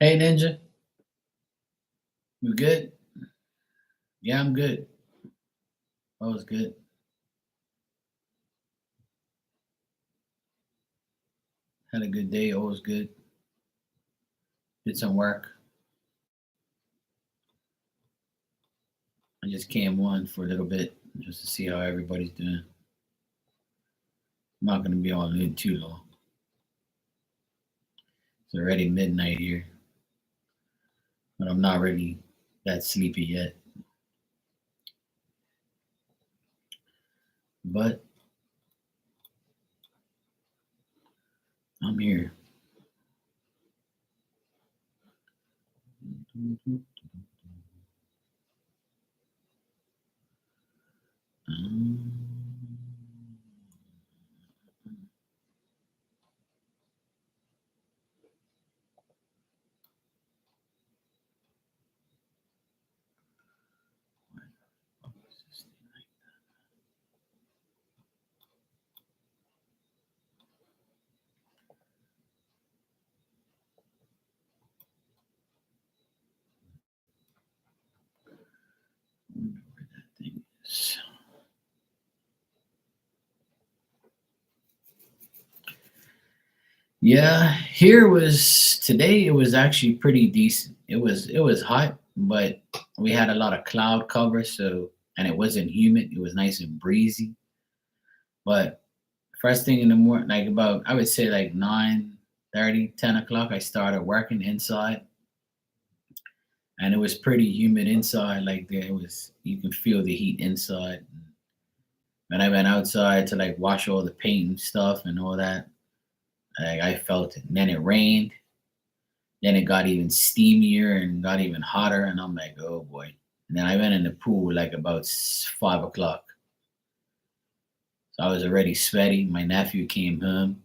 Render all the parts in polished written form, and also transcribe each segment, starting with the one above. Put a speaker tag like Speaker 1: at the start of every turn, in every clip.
Speaker 1: Hey Ninja, you good? Yeah, I'm good. I was good. Had a good day. Always good. Did some work. I just came on for a little bit just to see how everybody's doing. I'm not gonna be on it too long. It's already midnight here, but I'm not really that sleepy yet. But I'm here. Um, Yeah, here was today. It was actually pretty decent. It was hot, but we had a lot of cloud cover, so and it wasn't humid. It was nice and breezy. But first thing in the morning, like about I would say like 9:30, 10 o'clock, I started working inside, and it was pretty humid inside. Like there it was, you can feel the heat inside. When I went outside to like wash all the paint and stuff and all that, like I felt it. And then it rained. Then it got even steamier and got even hotter, and I'm like, oh boy. And then I went in the pool like about 5 o'clock. So I was already sweaty. My nephew came home,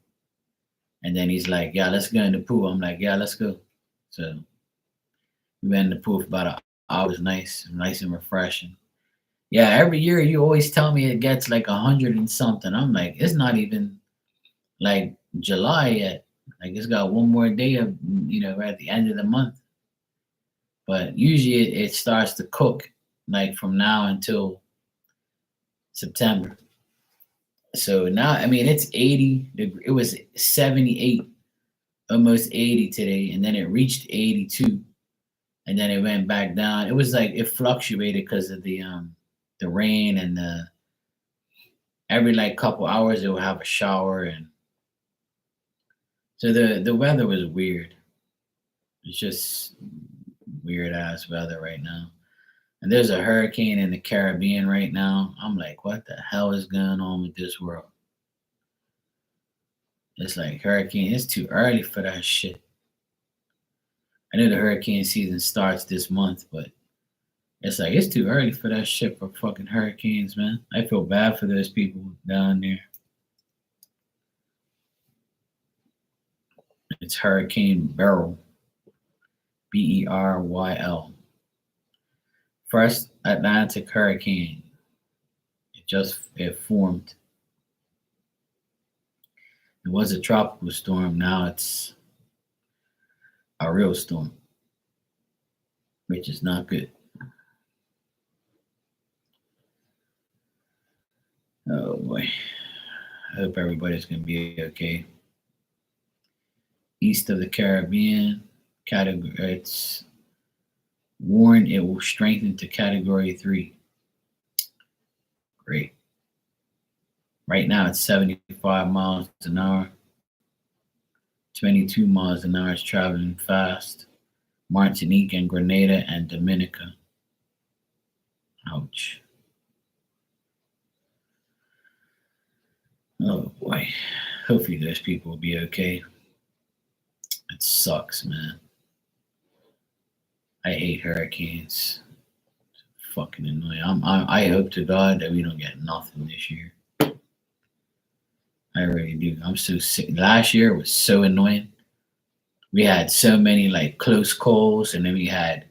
Speaker 1: and then he's like, yeah, let's go in the pool. I'm like, yeah, let's go. So we went in the pool for about an hour. It was nice and refreshing. Yeah, every year you always tell me it gets like 100 and something. I'm like, it's not even like July yet. Like it's got one more day of, we're at the end of the month. But usually it starts to cook like from now until September. So now, I mean, it's 80. It was 78, almost 80 today, and then it reached 82, and then it went back down. It was like it fluctuated because of the rain and the every like couple hours it would have a shower, and so the weather was weird. It's just weird ass weather right now. And there's a hurricane in the Caribbean right now. I'm like, what the hell is going on with this world? It's like hurricane. It's too early for that shit. I know the hurricane season starts this month, but it's like it's too early for that shit for fucking hurricanes, man. I feel bad for those people down there. It's Hurricane Beryl, Beryl. First Atlantic hurricane. It formed. It was a tropical storm. Now it's a real storm, which is not good. Oh boy. I hope everybody's gonna be okay. East of the Caribbean, category it's warned it will strengthen to category 3. Great. Right now it's 75 miles an hour. 22 miles an hour is traveling fast. Martinique and Grenada and Dominica. Ouch. Oh boy. Hopefully those people will be okay. It sucks, man. I hate hurricanes. Fucking annoying. I hope to God that we don't get nothing this year. I really do. I'm so sick. Last year was so annoying. We had so many like close calls, and then we had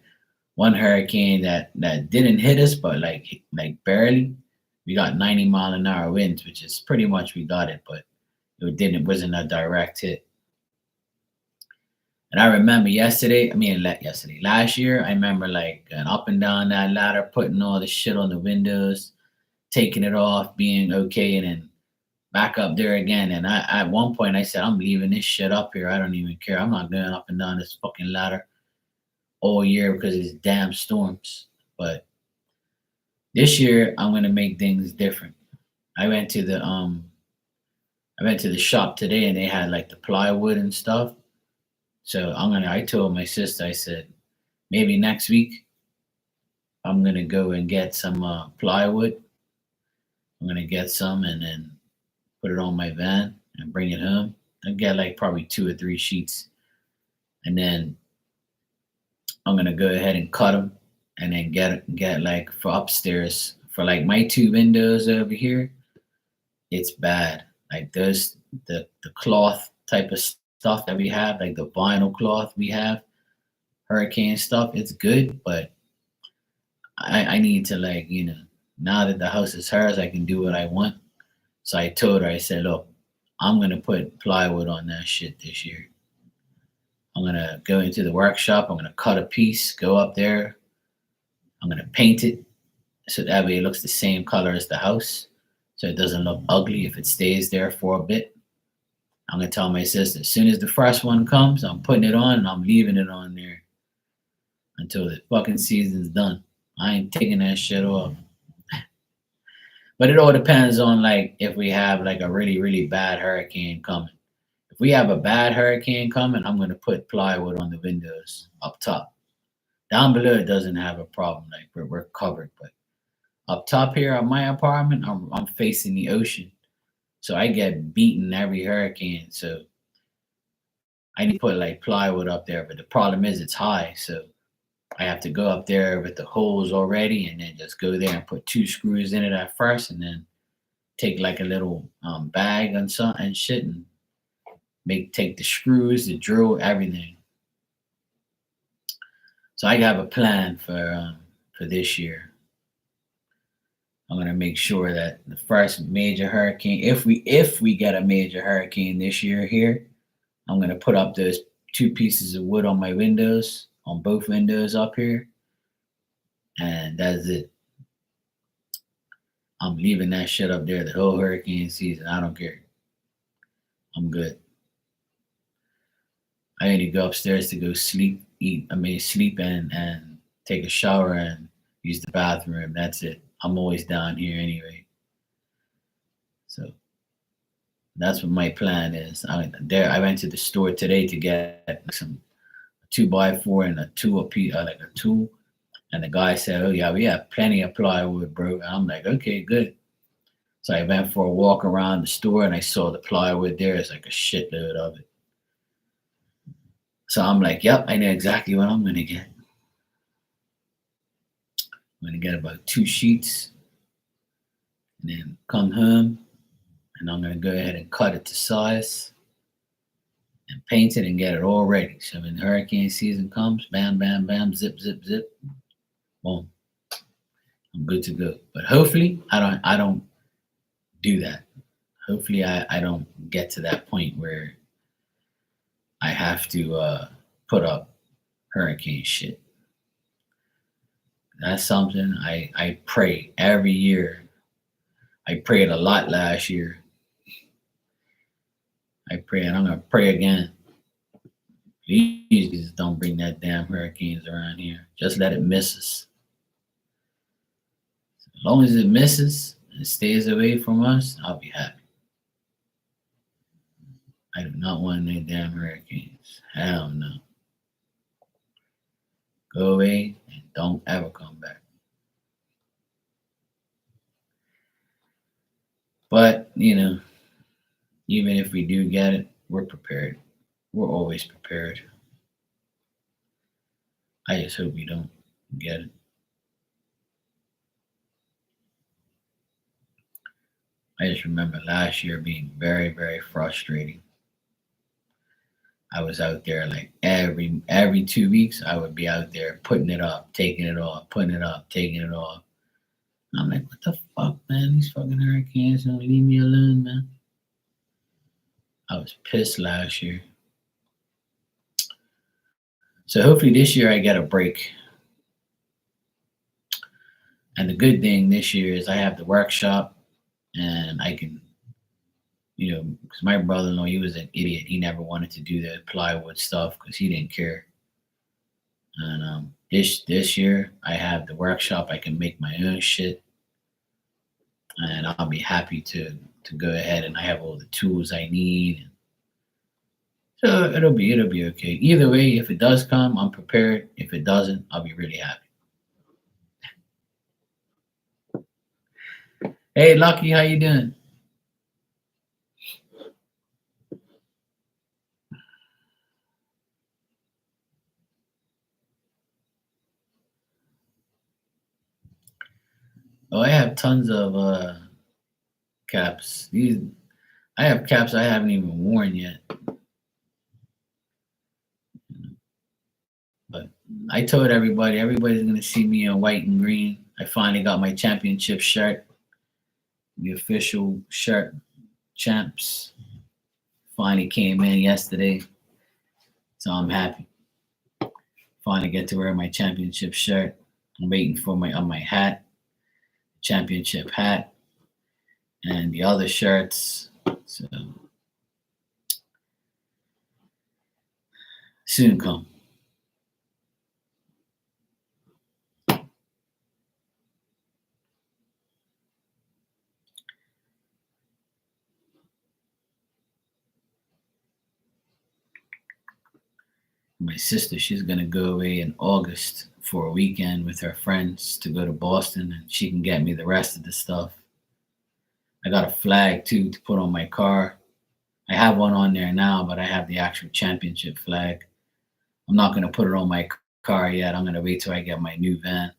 Speaker 1: one hurricane that didn't hit us, but like barely. We got 90-mile-an-hour winds, which is pretty much we got it, but it wasn't a direct hit. And I remember last year, I remember like going up and down that ladder, putting all the shit on the windows, taking it off, being okay, and then back up there again. And at one point, I said, I'm leaving this shit up here. I don't even care. I'm not going up and down this fucking ladder all year because of these damn storms. But this year, I'm gonna make things different. I went to the um, I went to the shop today, and they had like the plywood and stuff. So I told my sister, I said, maybe next week I'm gonna go and get some plywood. I'm gonna get some and then put it on my van and bring it home. I get like probably 2 or 3 sheets, and then I'm gonna go ahead and cut them, and then get like for upstairs for like my 2 windows over here. It's bad. Like those the cloth type of stuff that we have, like the vinyl cloth we have, hurricane stuff. It's good, but I need to like now that the house is hers, I can do what I want. So I told her, I said, look, I'm gonna put plywood on that shit this year. I'm gonna go into the workshop. I'm gonna cut a piece, go up there. I'm gonna paint it so that way it looks the same color as the house, so it doesn't look ugly if it stays there for a bit. I'm gonna tell my sister as soon as the first one comes, I'm putting it on and I'm leaving it on there until the fucking season's done. I ain't taking that shit off. But it all depends on like if we have like a really, really bad hurricane coming. If we have a bad hurricane coming, I'm gonna put plywood on the windows up top. Down below it doesn't have a problem, like we're covered. But up top here at my apartment, I'm facing the ocean. So I get beaten every hurricane. So I need to put like plywood up there. But the problem is it's high. So I have to go up there with the holes already and then just go there and put 2 screws in it at first and then take like a little bag and some and shit and take the screws, the drill, everything. So I have a plan for this year. I'm gonna make sure that the first major hurricane, if we get a major hurricane this year here, I'm gonna put up those 2 pieces of wood on my windows, on both windows up here, and that's it. I'm leaving that shit up there the whole hurricane season. I don't care. I'm good. I need to go upstairs to go sleep, sleep and take a shower and use the bathroom. That's it. I'm always down here anyway. So that's what my plan is. I went to the store today to get some 2x4 and a tool, like a tool. And the guy said, "Oh yeah, we have plenty of plywood, bro." And I'm like, "Okay, good." So I went for a walk around the store and I saw the plywood there. It's like a shitload of it. So I'm like, "Yep, I know exactly what I'm gonna get. I'm gonna get about 2 sheets, and then come home, and I'm gonna go ahead and cut it to size and paint it and get it all ready. So when the hurricane season comes, bam, bam, bam, zip, zip, zip, boom, I'm good to go. But hopefully, I don't do that. Hopefully, I don't get to that point where I have to put up hurricane shit. That's something I pray every year. I prayed a lot last year. I pray, and I'm gonna pray again. Please just don't bring that damn hurricanes around here. Just let it miss us. As long as it misses and stays away from us, I'll be happy. I do not want any damn hurricanes. Hell no. Go away and don't ever come back. But, even if we do get it, we're prepared. We're always prepared. I just hope we don't get it. I just remember last year being very, very frustrating. I was out there like every 2 weeks. I would be out there putting it up, taking it off, putting it up, taking it off. I'm like, what the fuck, man? These fucking hurricanes don't leave me alone, man. I was pissed last year. So hopefully this year I get a break. And the good thing this year is I have the workshop and I can, because my brother-in-law, he was an idiot. He never wanted to do the plywood stuff because he didn't care. And this year I have the workshop. I can make my own shit, and I'll be happy to go ahead, and I have all the tools I need. So it'll be okay. Either way, if it does come, I'm prepared. If it doesn't, I'll be really happy. Hey, Lucky, how you doing? Oh, I have tons of caps. These I have caps I haven't even worn yet. But I told everybody, everybody's gonna see me in white and green. I finally got my championship shirt, the official shirt, champs. Finally came in yesterday, so I'm happy. Finally get to wear my championship shirt. I'm waiting for my hat, championship hat, and the other shirts. So soon come. My sister, she's gonna go away in August for a weekend with her friends to go to Boston, and she can get me the rest of the stuff. I got a flag too to put on my car. I have one on there now, but I have the actual championship flag. I'm not gonna put it on my car yet. I'm gonna wait till I get my new van,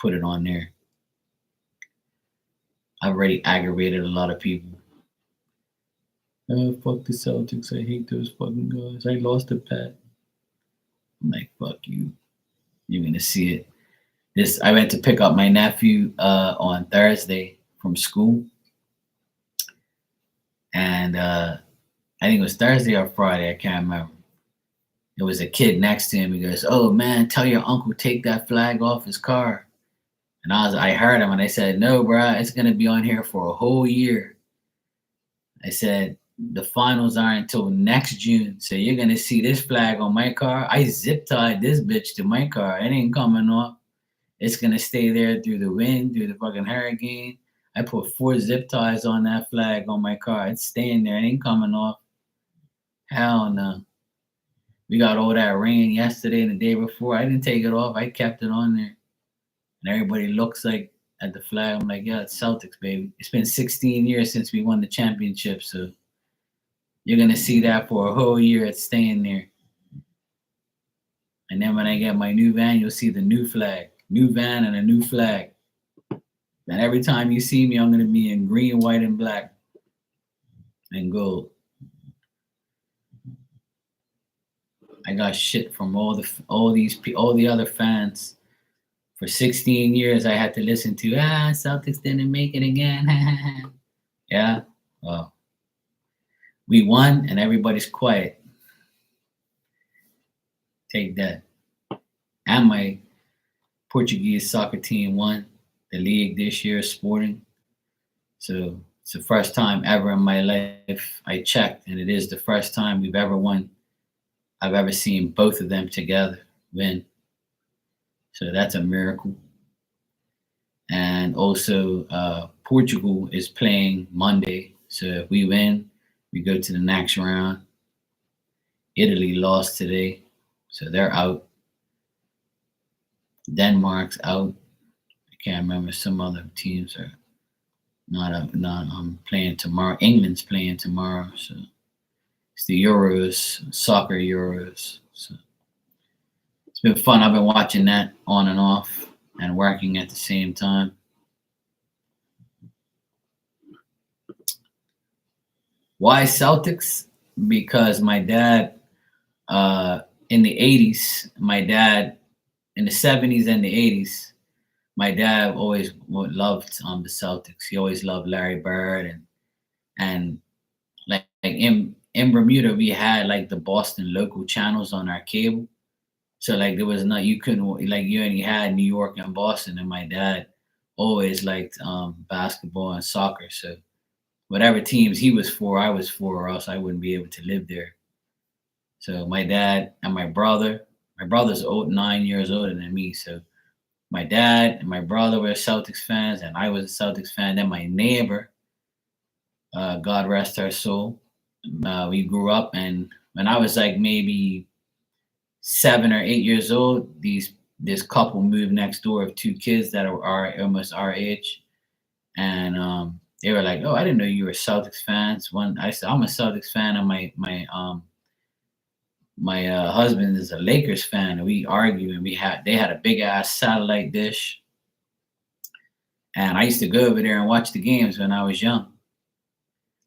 Speaker 1: put it on there. I've already aggravated a lot of people. Oh, fuck the Celtics. I hate those fucking guys. I lost a bet. I'm like, fuck you. You're gonna see it. This I went to pick up my nephew on Thursday from school, and I think it was Thursday or Friday. I can't remember. There was a kid next to him. He goes, "Oh man, tell your uncle take that flag off his car." And I heard him, and I said, "No, bro, it's gonna be on here for a whole year." I said, "The finals aren't until next June, so you're gonna see this flag on my car." I zip tied this bitch to my car. It ain't coming off. It's gonna stay there through the wind, through the fucking hurricane. I put 4 zip ties on that flag on my car. It's staying there. It ain't coming off. Hell no. We got all that rain yesterday and the day before. I didn't take it off. I kept it on there. And everybody looks like at the flag. I'm like, yeah, it's Celtics, baby. It's been 16 years since we won the championship, so you're gonna see that for a whole year. It's staying there. And then when I get my new van, you'll see the new flag, new van, and a new flag. And every time you see me, I'm gonna be in green, white, and black, and gold. I got shit from all the other fans. For 16 years, I had to listen to Celtics didn't make it again. Yeah, well, we won, and everybody's quiet. Take that. And my Portuguese soccer team won the league this year, Sporting. So it's the first time ever in my life I checked, and it is the first time we've ever won. I've ever seen both of them together win. So that's a miracle. And also, Portugal is playing Monday. So if we win, we go to the next round. Italy lost today, so they're out. Denmark's out. I can't remember. Some other teams are not playing tomorrow. England's playing tomorrow, so it's the Euros, soccer Euros. So it's been fun. I've been watching that on and off and working at the same time. Why Celtics? Because my dad in the 80s, my dad in the 70s and the 80s, my dad always loved the Celtics. He always loved Larry Bird and like in Bermuda we had like the Boston local channels on our cable. So like there was not you couldn't like you only had New York and Boston, and my dad always liked basketball and soccer. So whatever teams he was for, I was for, or else I wouldn't be able to live there. So my dad and my brother's 9 years older than me. So my dad and my brother were Celtics fans, and I was a Celtics fan. Then my neighbor, God rest her soul, we grew up, and when I was like maybe 7 or 8 years old, this couple moved next door of two kids that are almost our age, and they were like, "Oh, I didn't know you were Celtics fans." One, I said, "I'm a Celtics fan," and my husband is a Lakers fan, and we argue, and they had a big ass satellite dish, and I used to go over there and watch the games when I was young,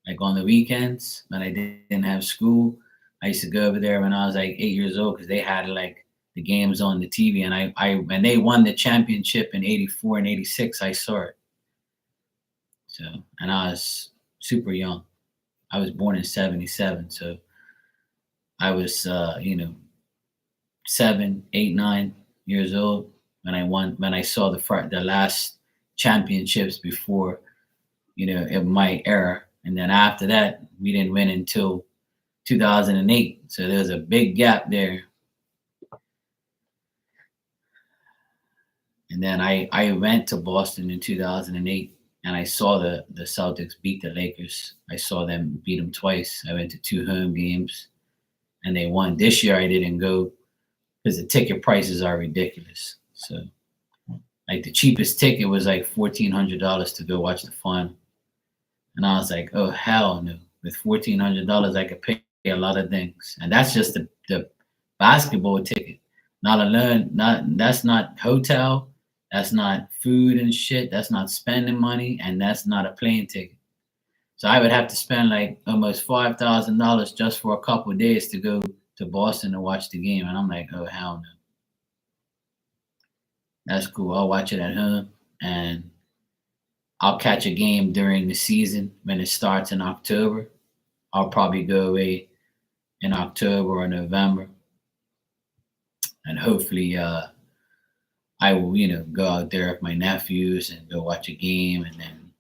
Speaker 1: like on the weekends when I didn't have school. I used to go over there when I was like 8 years old because they had like the games on the TV, and I when they won the championship in '84 and '86, I saw it. So, and I was super young. I was born in '77, so I was, 7, 8, 9 years old when I saw the last championships before, in my era. And then after that, we didn't win until 2008. So there was a big gap there. And then I went to Boston in 2008, and I saw the Celtics beat the Lakers. I saw them beat them twice. I went to two home games, and they won. This year I didn't go because the ticket prices are ridiculous. So like the cheapest ticket was like $1,400 to go watch the final. And I was like, oh hell no. With $1,400 I could pay a lot of things. And that's just the basketball ticket. Not alone, not that's not hotel, that's not food and shit, that's not spending money, and that's not a plane ticket. So I would have to spend like almost $5,000 just for a couple of days to go to Boston to watch the game. And I'm like, oh hell no. That's cool. I'll watch it at home, and I'll catch a game during the season when it starts in October. I'll probably go away in October or November, and hopefully, I will, go out there with my nephews and go watch a game, and then,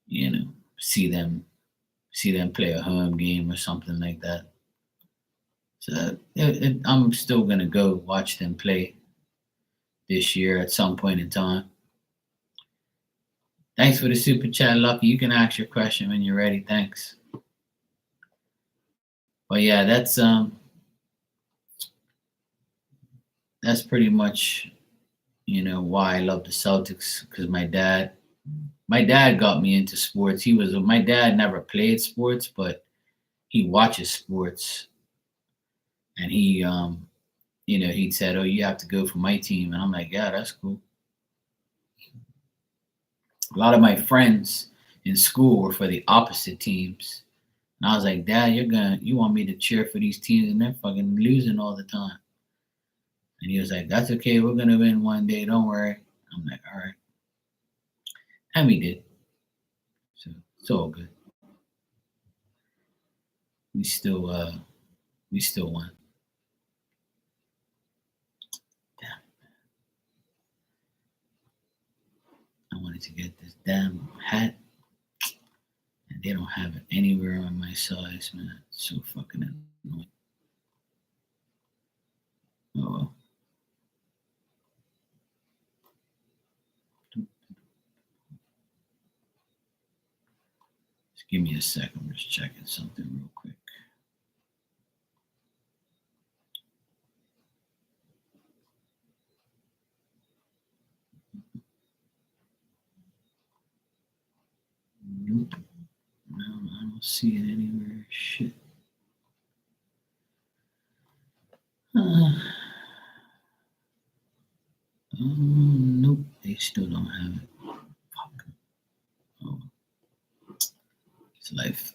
Speaker 1: you know, see them play a home game or something like that. So I'm still gonna go watch them play this year at some point in time. Thanks for the super chat, Lucky. You can ask your question when you're ready. Thanks. But yeah, that's pretty much why I love the Celtics, because my dad got me into sports. My dad never played sports, but he watches sports, and he'd said, "Oh, you have to go for my team," and I'm like, "Yeah, that's cool." A lot of my friends in school were for the opposite teams, and I was like, "Dad, you want me to cheer for these teams, and they're fucking losing all the time." And he was like, "That's okay. We're gonna win one day. Don't worry." I'm like, "All right," and we did. So it's all good. We still we still won. Damn, I wanted to get this damn hat, and they don't have it anywhere on my size, man. It's so fucking annoying. Oh well. Just give me a second. I'm just checking something real quick. Nope. No, I don't see it anywhere. Shit. Uh, nope. They still don't have it. Fuck. Oh, it's life.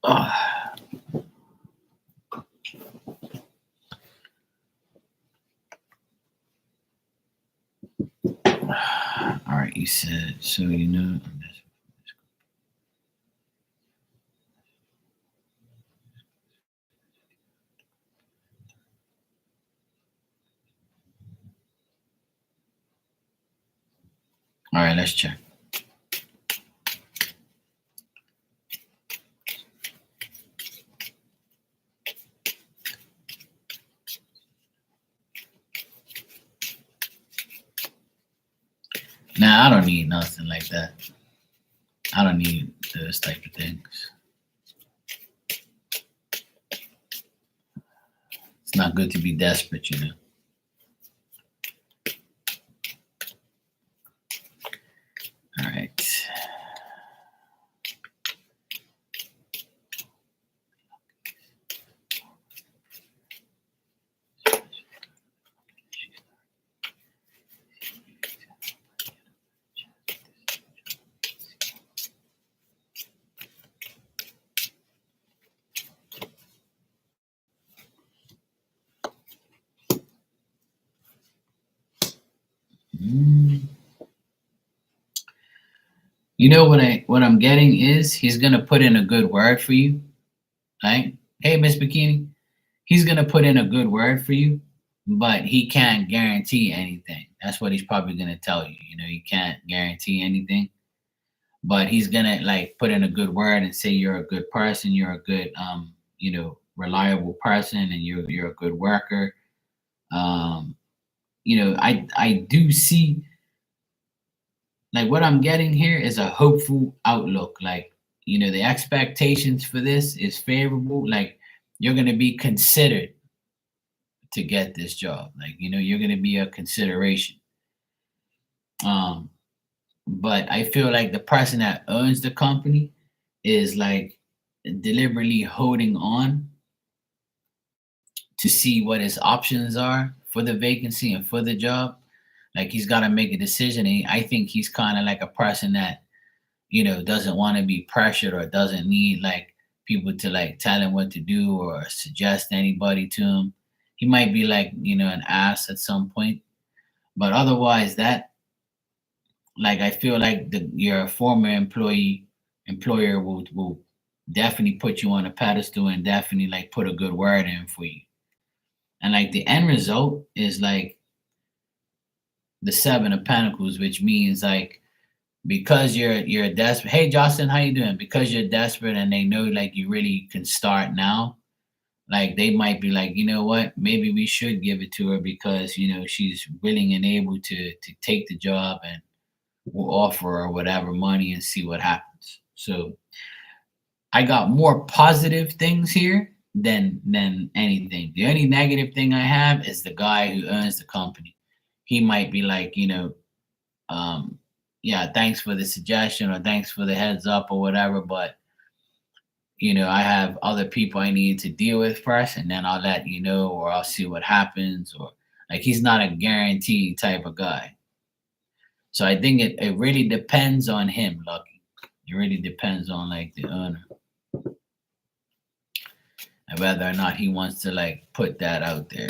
Speaker 1: Ah. All right, you said so. All right, let's check. Nah, I don't need nothing like that. I don't need those type of things. It's not good to be desperate, you know. All right. Mm. You know what I'm getting is he's gonna put in a good word for you, right? Hey, Miss Bikini, he's gonna put in a good word for you, but he can't guarantee anything. That's what he's probably gonna tell you. You know, he can't guarantee anything, but he's gonna like put in a good word and say you're a good person, you're a good reliable person, and you're a good worker. Um, I do see like what I'm getting here is a hopeful outlook. Like, the expectations for this is favorable. Like, you're going to be considered to get this job. Like, you're going to be a consideration. Um, but I feel like the person that owns the company is like deliberately holding on to see what his options are for the vacancy and for the job. Like, he's got to make a decision. And I think he's kind of like a person that doesn't want to be pressured or doesn't need like people to like tell him what to do or suggest anybody to him. He might be like, an ass at some point, but otherwise that like I feel like your former employer will definitely put you on a pedestal and definitely like put a good word in for you. And like the end result is like the Seven of Pentacles, which means like because you're desperate. Hey Jocelyn, how you doing? Because you're desperate and they know like you really can start now. Like they might be like, you know what? Maybe we should give it to her because she's willing and able to take the job, and we'll offer her whatever money and see what happens. So I got more positive things here than anything. The only negative thing I have is the guy who owns the company. He might be like, um, yeah, thanks for the suggestion or thanks for the heads up or whatever, but I have other people I need to deal with first, and then I'll let you know, or I'll see what happens, or like he's not a guaranteed type of guy. So I think it really depends on him, Lucky. It really depends on like the owner and whether or not he wants to like put that out there.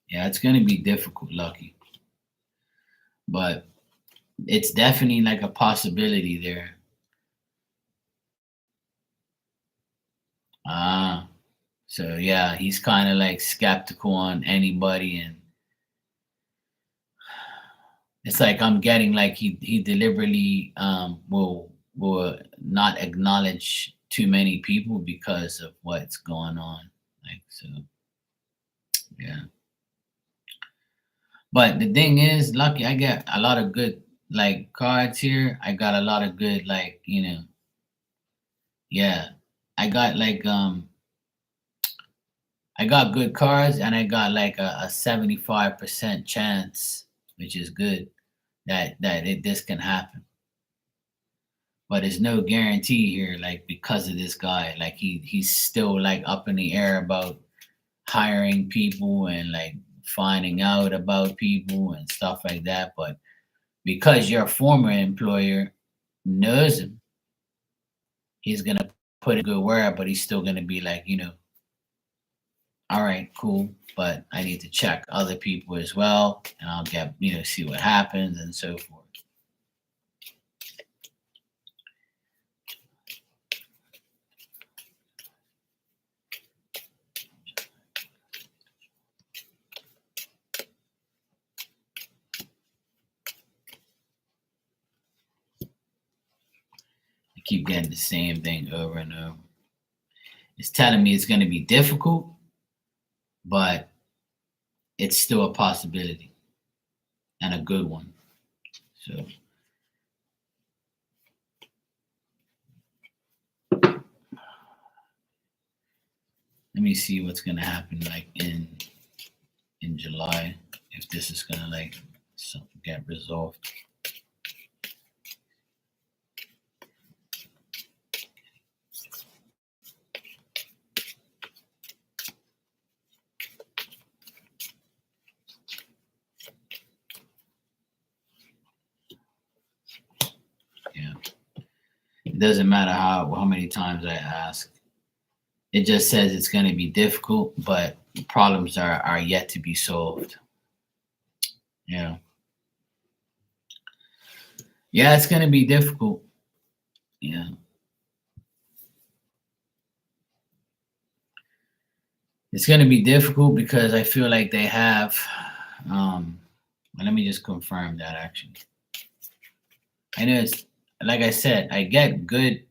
Speaker 1: Yeah, it's gonna be difficult, Lucky, but it's definitely like a possibility there. Ah, so yeah, he's kind of like skeptical on anybody, and it's like I'm getting like he deliberately will not acknowledge too many people because of what's going on. Like so, yeah. But the thing is, Lucky, I got a lot of good like cards here. I got a lot of good like yeah. I got like I got good cards, and I got like a 75% chance, which is good this can happen. But there's no guarantee here, like because of this guy. Like he's still like up in the air about hiring people and like finding out about people and stuff like that. But because your former employer knows him, he's gonna put in a good word, but he's still gonna be like, all right, cool, but I need to check other people as well, and I'll get, see what happens and so forth. keep getting the same thing over and over. It's telling me it's going to be difficult, but it's still a possibility and a good one. So let me see what's going to happen like in July, if this is going to like get resolved. Yeah. It doesn't matter how many times I ask. It just says it's going to be difficult, but problems are yet to be solved. Yeah. Yeah, it's going to be difficult. Yeah. It's going to be difficult because I feel like they have, let me just confirm that actually. I know it's, like I said, I get good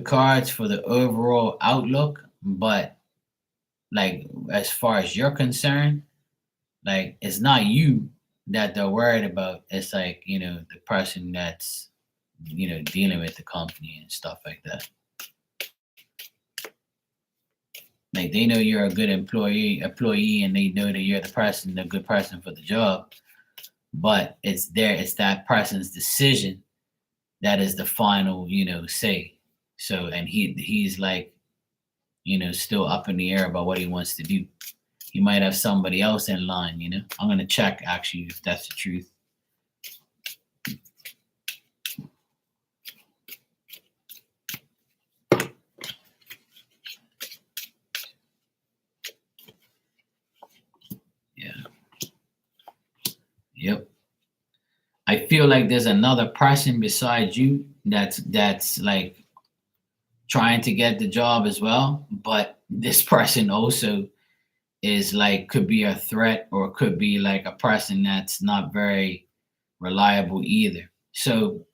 Speaker 1: cards for the overall outlook, but like as far as you're concerned, like it's not you that they're worried about. It's like, the person that's, dealing with the company and stuff like that. Like they know you're a good employee, and they know that you're the good person for the job. But it's that person's decision that is the final, say. So, and he's like, still up in the air about what he wants to do. He might have somebody else in line, I'm gonna check actually if that's the truth. Yeah. Yep. I feel like there's another person besides you that's like trying to get the job as well, but this person also is like could be a threat or could be like a person that's not very reliable either. So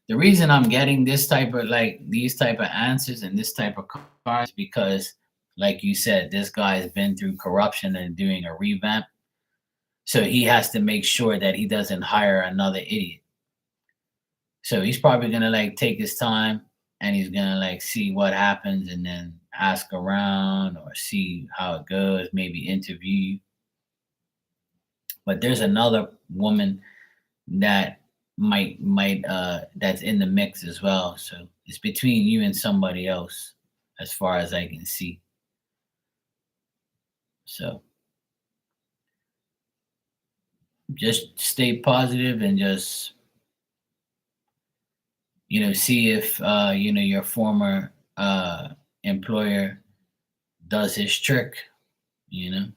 Speaker 1: the reason I'm getting this type of like these type of answers and this type of cards because like you said, this guy has been through corruption and doing a revamp. So he has to make sure that he doesn't hire another idiot. So he's probably gonna like take his time and he's gonna like see what happens and then ask around or see how it goes, maybe interview you. But there's another woman that might that's in the mix as well. So it's between you and somebody else as far as I can see. So just stay positive and just see if your former employer does his trick, you know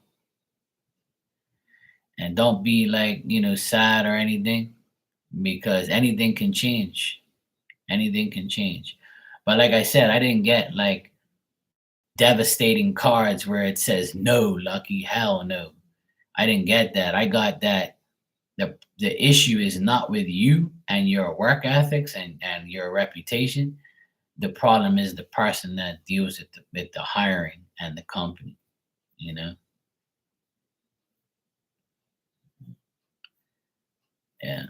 Speaker 1: and don't be like sad or anything because anything can change. But like I said, I didn't get like devastating cards where it says no, lucky, hell no. I didn't get that. I got that the issue is not with you and your work ethics and your reputation. The problem is the person that deals with the hiring and the company, you know? Yeah.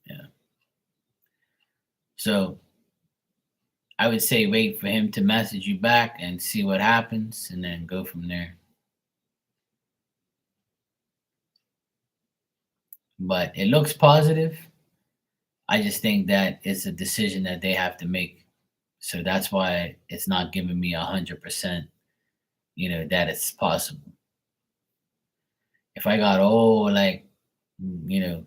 Speaker 1: Yeah. So I would say wait for him to message you back and see what happens and then go from there. But it looks positive. I just think that it's a decision that they have to make. So that's why it's not giving me 100%, that it's possible. If I got you know,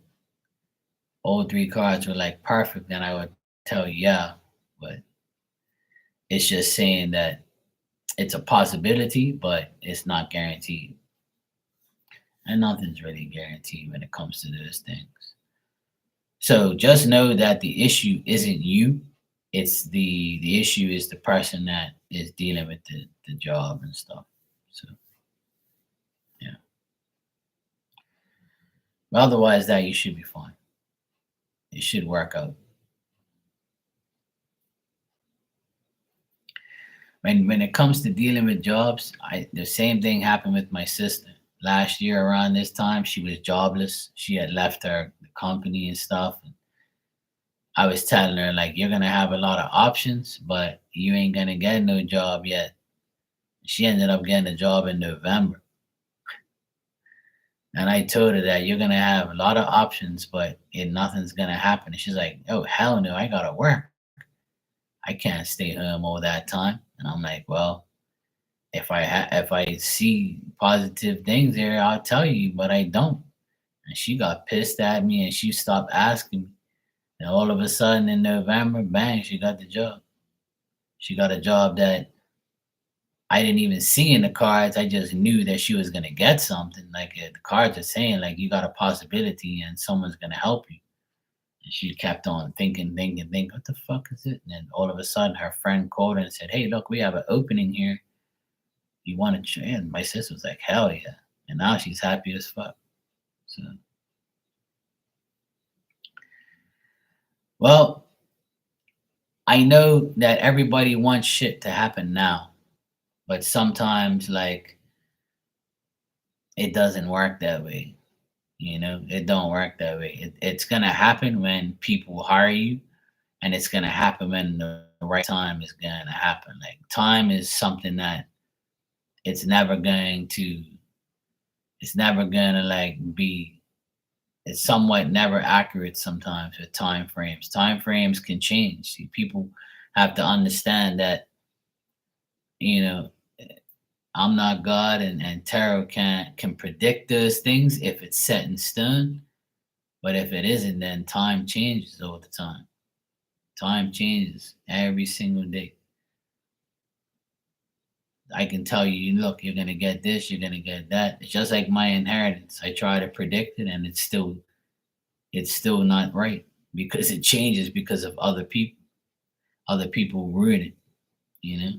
Speaker 1: all three cards were like perfect, then I would tell you, yeah. But it's just saying that it's a possibility, but it's not guaranteed. And nothing's really guaranteed when it comes to those things. So just know that the issue isn't you. It's the issue is the person that is dealing with the job and stuff. So yeah. Otherwise, that you should be fine. It should work out. When it comes to dealing with jobs, the same thing happened with my sister. Last year around this time, she was jobless. She had left her company and stuff. And I was telling her like, you're gonna have a lot of options, but you ain't gonna get no job yet. She ended up getting a job in November. And I told her that you're gonna have a lot of options, but nothing's gonna happen. And she's like, "Oh hell no, I gotta work. I can't stay home all that time." And I'm like, "Well, if I see positive things there, I'll tell you, but I don't." And she got pissed at me, and she stopped asking me. And all of a sudden in November, bang, she got the job. She got a job that I didn't even see in the cards. I just knew that she was gonna get something. Like the cards are saying, like you got a possibility, and someone's gonna help you. And she kept on thinking, what the fuck is it? And then all of a sudden, her friend called her and said, "Hey, look, we have an opening here. You want to?" And my sister was like, "Hell yeah!" And now she's happy as fuck. So, well, I know that everybody wants shit to happen now, but sometimes, like, it doesn't work that way. You know, it don't work that way. It's gonna happen when people hire you, and it's gonna happen when the right time is gonna happen. Like time is something that it's never going to it's never gonna like be it's somewhat never accurate sometimes with time frames. Time frames can change. See, people have to understand that, you know, I'm not God, and tarot can predict those things if it's set in stone. But if it isn't, then time changes all the time. Time changes every single day. I can tell you, look, you're gonna get this, you're gonna get that. It's just like my inheritance. I try to predict it, and it's still not right because it changes because of other people ruin it. You know,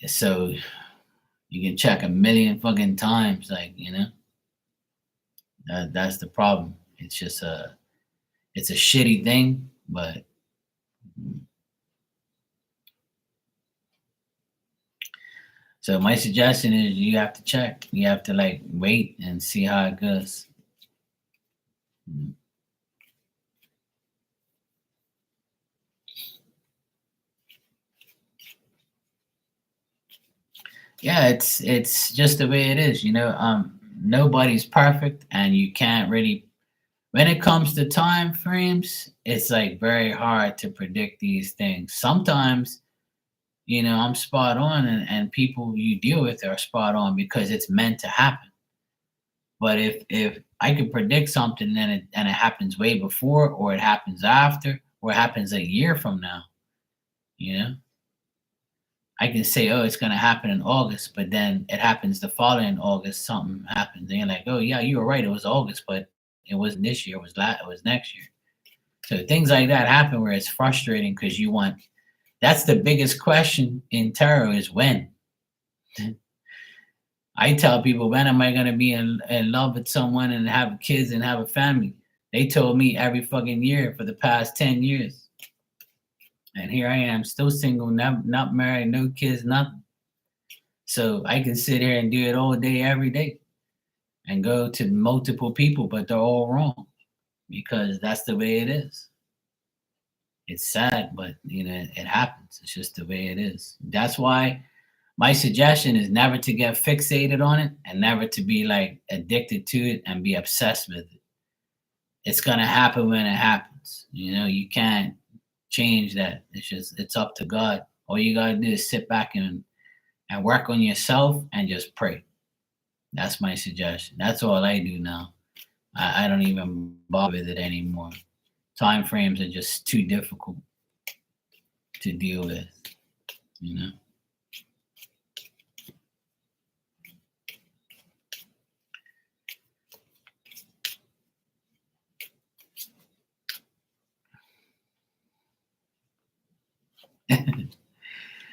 Speaker 1: so you can check a million fucking times, like that's the problem. It's a shitty thing, but so my suggestion is you have to check. You have to like wait and see how it goes. Yeah, it's just the way it is. Nobody's perfect, and you can't really. When it comes to time frames, it's like very hard to predict these things. Sometimes, I'm spot on, and people you deal with are spot on because it's meant to happen. But if I could predict something and it happens way before, or it happens after, or it happens a year from now, you know, I can say, oh, it's gonna happen in August, but then it happens the following August, something happens, and you're like, oh yeah, you were right, it was August, but it wasn't this year, it was next year. So things like that happen where it's frustrating because that's the biggest question in tarot is when. I tell people, when am I going to be in love with someone and have kids and have a family? They told me every fucking year for the past 10 years. And here I am, still single, not married, no kids, nothing. So I can sit here and do it all day, every day, and go to multiple people, but they're all wrong because that's the way it is. It's sad, but it happens. It's just the way it is. That's why my suggestion is never to get fixated on it and never to be like addicted to it and be obsessed with it. It's gonna happen when it happens. You can't change that. It's up to God. All you gotta do is sit back and work on yourself and just pray. That's my suggestion. That's all I do now. I don't even bother with it anymore. Time frames are just too difficult to deal with, you know.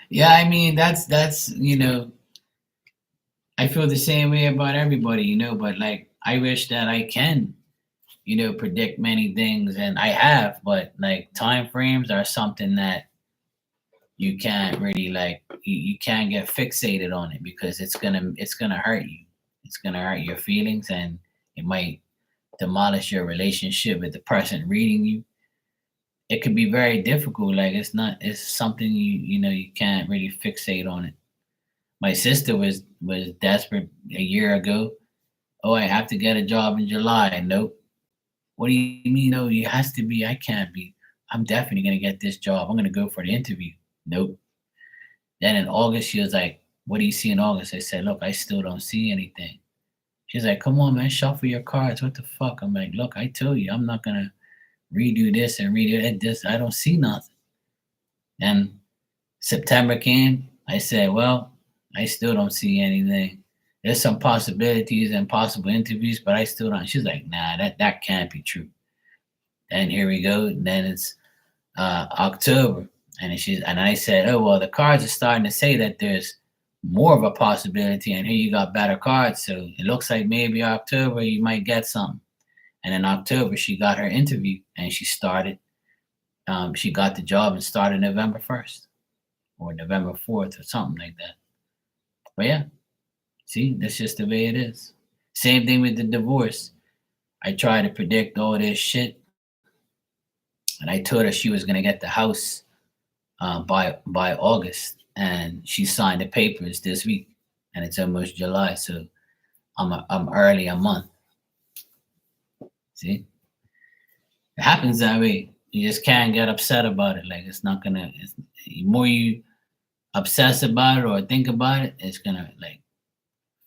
Speaker 1: Yeah, I mean that's I feel the same way about everybody, but like I wish that I can, predict many things, and I have, but like time frames are something that you can't really like you can't get fixated on it because it's gonna hurt you. It's gonna hurt your feelings, and it might demolish your relationship with the person reading you. It could be very difficult. Like it's something you can't really fixate on it. My sister was desperate a year ago. Oh, I have to get a job in July. Nope. What do you mean? No, it has to be. I can't be. I'm definitely gonna get this job. I'm gonna go for the interview. Nope. Then in August, she was like, "What do you see in August?" I said, "Look, I still don't see anything." She's like, "Come on, man, shuffle your cards. What the fuck?" I'm like, "Look, I told you, I'm not gonna redo this and redo that. This, I don't see nothing." And September came. I said, "Well, I still don't see anything. There's some possibilities and possible interviews, but I still don't." She's like, "Nah, that can't be true." And here we go. And then it's October, and I said, "Oh well, the cards are starting to say that there's more of a possibility, and here you got better cards, so it looks like maybe October you might get something." And in October, she got her interview, and she started. She got the job and started November 1st or November 4th or something like that. But yeah, see, that's just the way it is. Same thing with the divorce. I tried to predict all this shit, and I told her she was gonna get the house by August, and she signed the papers this week, and it's almost July, so I'm early a month. See, it happens that way. You just can't get upset about it. Like it's not gonna. The more you obsess about it or think about it, it's gonna like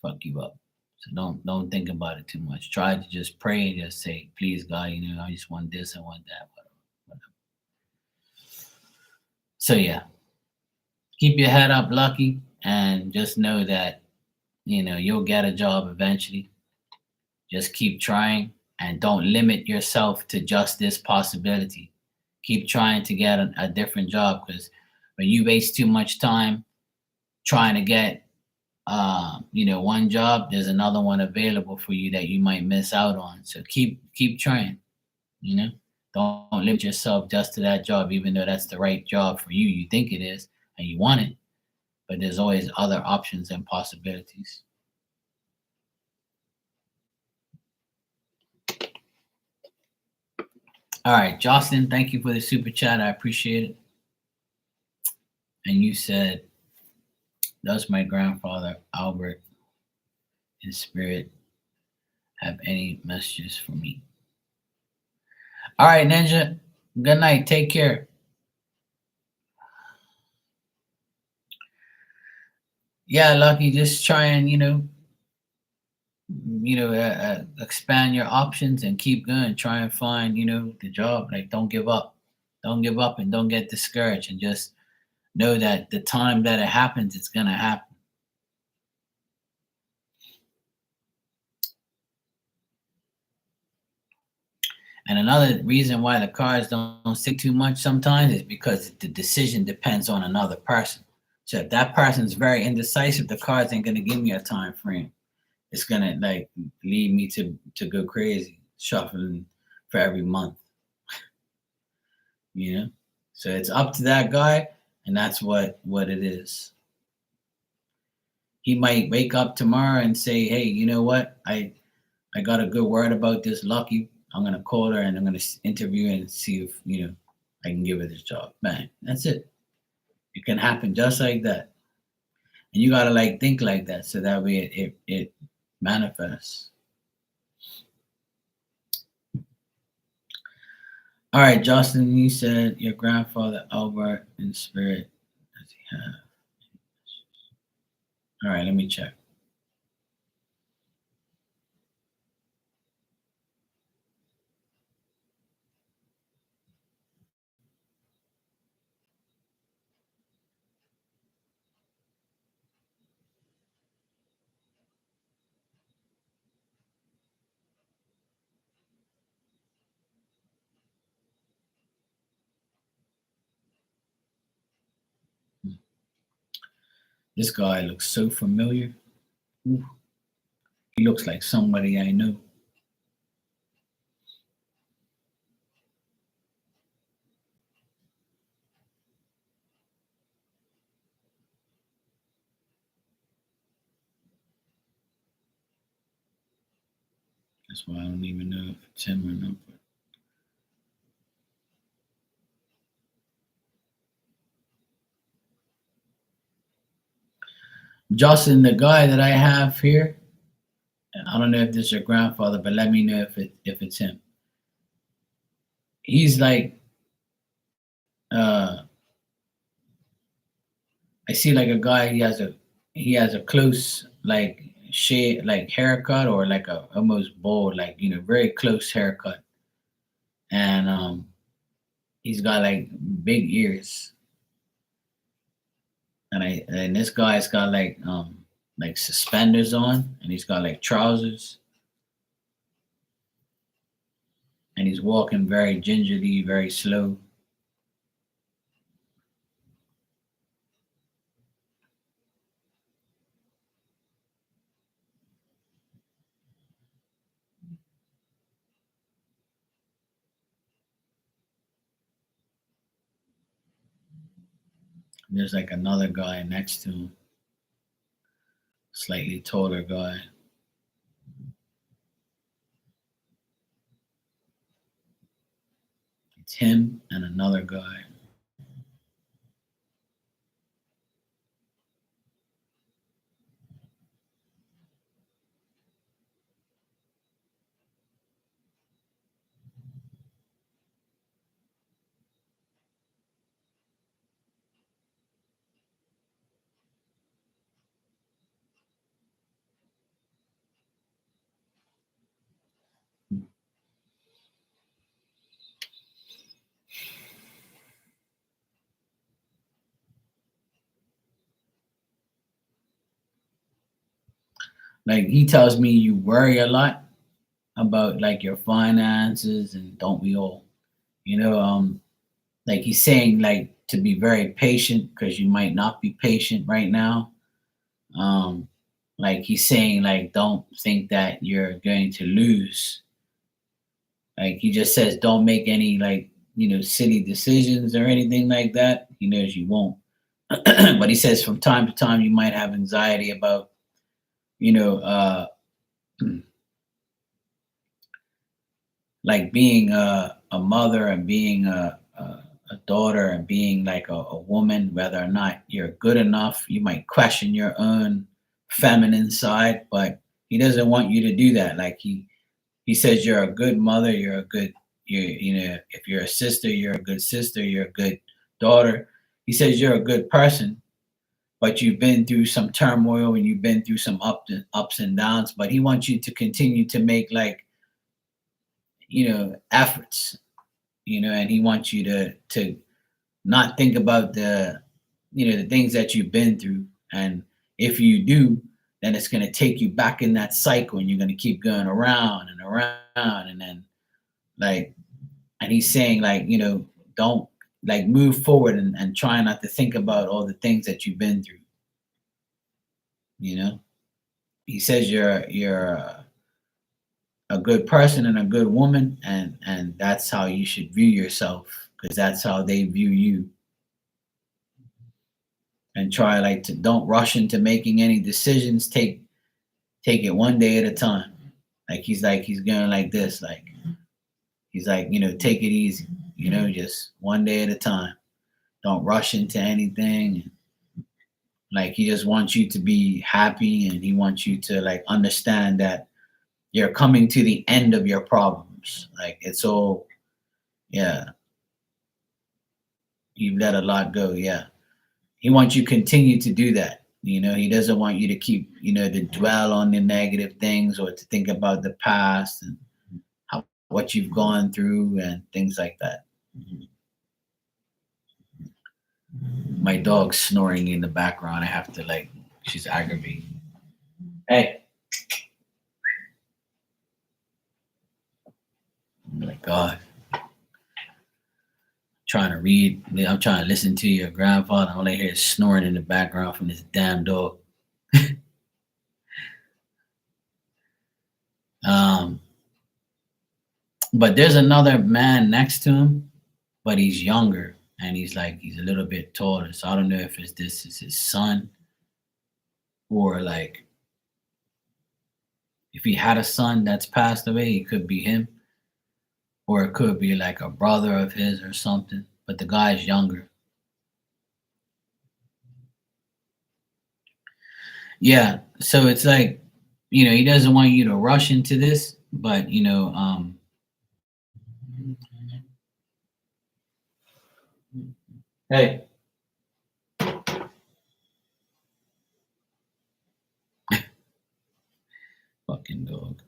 Speaker 1: fuck you up. So don't think about it too much. Try to just pray and just say, please God, I just want this, I want that, whatever. So yeah, keep your head up, Lucky, and just know that you'll get a job eventually. Just keep trying and don't limit yourself to just this possibility. Keep trying to get a different job because when you waste too much time trying to get one job, there's another one available for you that you might miss out on. So keep trying, you know. Don't limit yourself just to that job, even though that's the right job for you. You think it is and you want it, but there's always other options and possibilities. All right, Jocelyn, thank you for the super chat. I appreciate it. And you said, does my grandfather Albert in spirit have any messages for me? All right, Ninja. Good night. Take care. Yeah, Lucky. Just try and expand your options and keep going. Try and find the job. Like don't give up. Don't give up and don't get discouraged. And just know that the time that it happens, it's gonna happen. And another reason why the cards don't stick too much sometimes is because the decision depends on another person. So if that person's very indecisive, the cards ain't gonna give me a time frame. It's gonna like lead me to go crazy, shuffling for every month, you know? So it's up to that guy, and that's what it is. He might wake up tomorrow and say, "Hey, you know what? I got a good word about this Lucky. I'm gonna call her and I'm gonna interview her and see if I can give her this job." Man, that's it. It can happen just like that, and you gotta like think like that so that way it manifests. All right, Justin, you said your grandfather Albert in spirit. Does he have? All right, let me check. This guy looks so familiar. Ooh. He looks like somebody I know. That's why I don't even know if it's him or not. Justin, the guy that I have here, I don't know if this is your grandfather, but let me know if it's him. He's like, uh, I see like a guy. He has a close like shade like haircut or like a almost bald like very close haircut, and he's got like big ears, and this guy's got like suspenders on, and he's got like trousers, and he's walking very gingerly, very slow. And there's like another guy next to him, slightly taller guy. It's him and another guy. Like he tells me you worry a lot about like your finances, and don't we all? You know, like he's saying like to be very patient because you might not be patient right now. Um, like he's saying like don't think that you're going to lose. Like he just says don't make any like silly decisions or anything like that. He knows you won't. But he says from time to time you might have anxiety about you know uh like being a mother and being a daughter and being like a woman, whether or not you're good enough. You might question your own feminine side, but he doesn't want you to do that. Like he says you're a good mother, you're a good if you're a sister, you're a good sister, you're a good daughter. He says you're a good person, but you've been through some turmoil and you've been through some ups and downs. But he wants you to continue to make like efforts, and he wants you to not think about the things that you've been through. And if you do, then it's going to take you back in that cycle, and you're going to keep going around and around. And then like, and he's saying like, don't like move forward and try not to think about all the things that you've been through. you know he says you're a good person and a good woman, and that's how you should view yourself, because that's how they view you. And try like to don't rush into making any decisions. Take it one day at a time. Like he's going like this, like he's like, take it easy, just one day at a time. Don't rush into anything. Like he just wants you to be happy, and he wants you to like understand that you're coming to the end of your problems. Like it's all, yeah, you've let a lot go. Yeah. He wants you to continue to do that. He doesn't want you to keep, to dwell on the negative things, or to think about the past and what you've gone through and things like that. My dog's snoring in the background. I have to like, she's aggravating. Hey. Oh my God. Trying to read. I'm trying to listen to your grandfather. All I hear is snoring in the background from this damn dog. But there's another man next to him, but he's younger and he's a little bit taller. So I don't know if this is his son, or like if he had a son that's passed away, it could be him, or it could be like a brother of his or something. But the guy's younger. Yeah. So it's like, he doesn't want you to rush into this, but hey, fucking dog.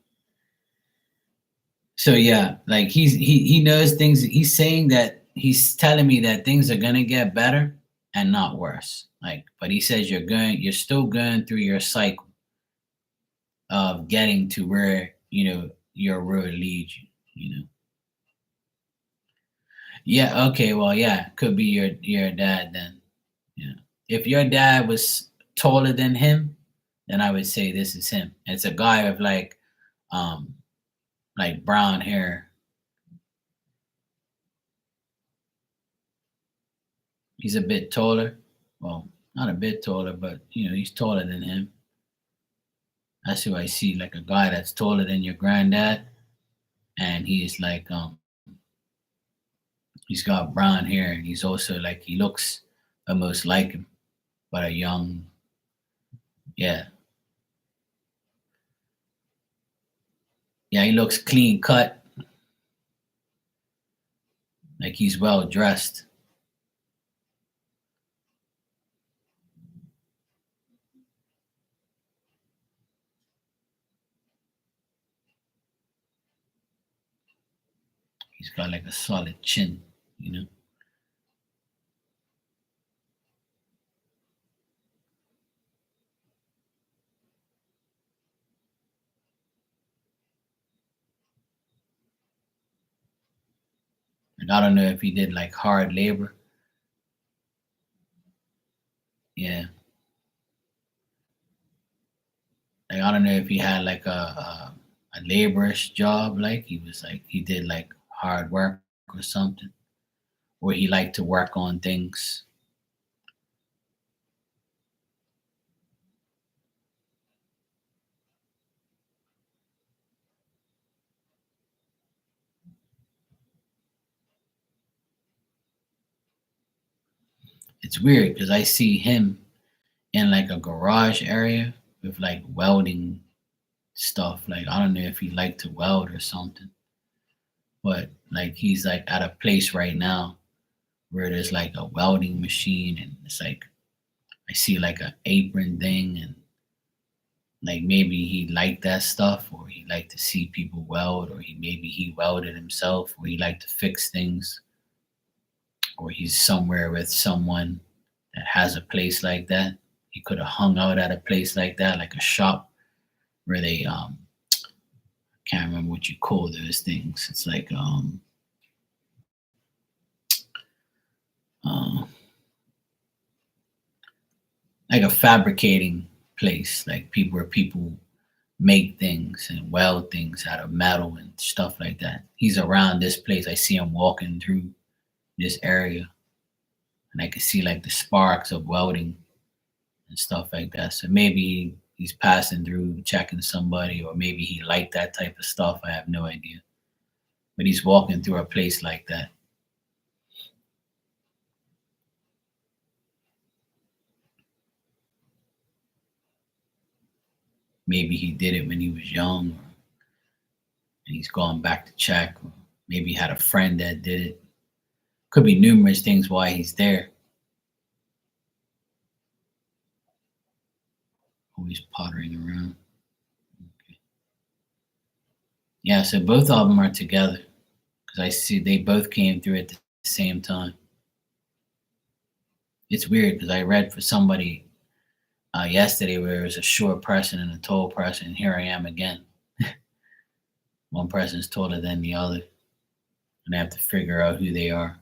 Speaker 1: So yeah, like he knows things. He's saying that he's telling me that things are gonna get better and not worse. Like, but he says you're still going through your cycle of getting to where your road leads you. Yeah. Okay. Well, yeah, could be your dad then. Yeah. If your dad was taller than him, then I would say this is him. It's a guy of um like brown hair. He's a bit taller. Well, not a bit taller, but he's taller than him. That's who I see, like a guy that's taller than your granddad, and he's like he's got brown hair, and he's also like he looks almost like him, but a young, yeah, yeah, he looks clean cut, like he's well dressed. He's got like a solid chin, you know. Like I don't know if he did like hard labor. Yeah, like I don't know if he had like a laborious job, like he was like he did like hard work or something, or he liked to work on things. It's weird because I see him in like a garage area with like welding stuff. Like I don't know if he liked to weld or something, but like he's like at a place right now where there's like a welding machine, and it's like I see like a apron thing, and like maybe he liked that stuff, or he liked to see people weld, or he welded himself, or he liked to fix things, or he's somewhere with someone that has a place like that. He could have hung out at a place like that, like a shop where they can't remember what you call those things. It's uh, like a fabricating place, like people where people make things and weld things out of metal and stuff like that. He's around this place. I see him walking through this area, and I can see like the sparks of welding and stuff like that. So maybe he's passing through checking somebody, or maybe he liked that type of stuff. I have no idea. But he's walking through a place like that. Maybe he did it when he was young, and he's going back to check, or maybe he had a friend that did it. Could be numerous things why he's there. Always pottering around. Okay. Yeah, so both of them are together because I see they both came through at the same time. It's weird because I read for somebody yesterday where it was a short person and a tall person. And here I am again. One person's taller than the other, and I have to figure out who they are.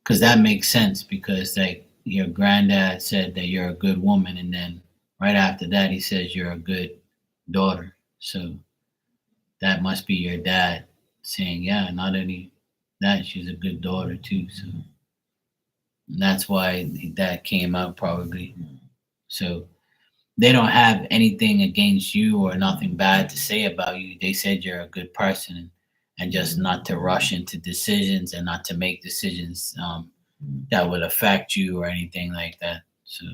Speaker 1: because that makes sense because like your granddad said that you're a good woman, and then right after that he says you're a good daughter. So that must be your dad saying, yeah, not only that, she's a good daughter too. So that's why that came out probably. So they don't have anything against you or nothing bad to say about you. They said you're a good person, and just not to rush into decisions and not to make decisions that will affect you or anything like that. So,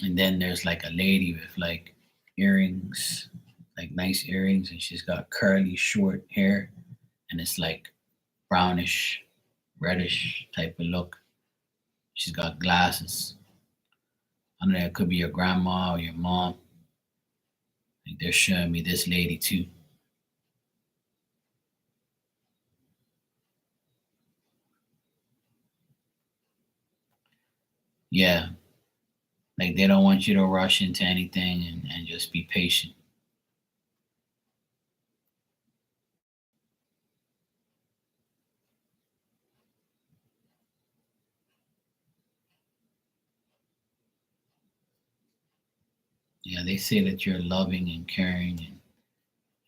Speaker 1: and then there's like a lady with like earrings, like nice earrings, and she's got curly short hair, and it's like brownish, reddish type of look. She's got glasses. I don't know, it could be your grandma or your mom. Like they're showing me this lady too. Yeah, like they don't want you to rush into anything and just be patient. Yeah, they say that you're loving and caring,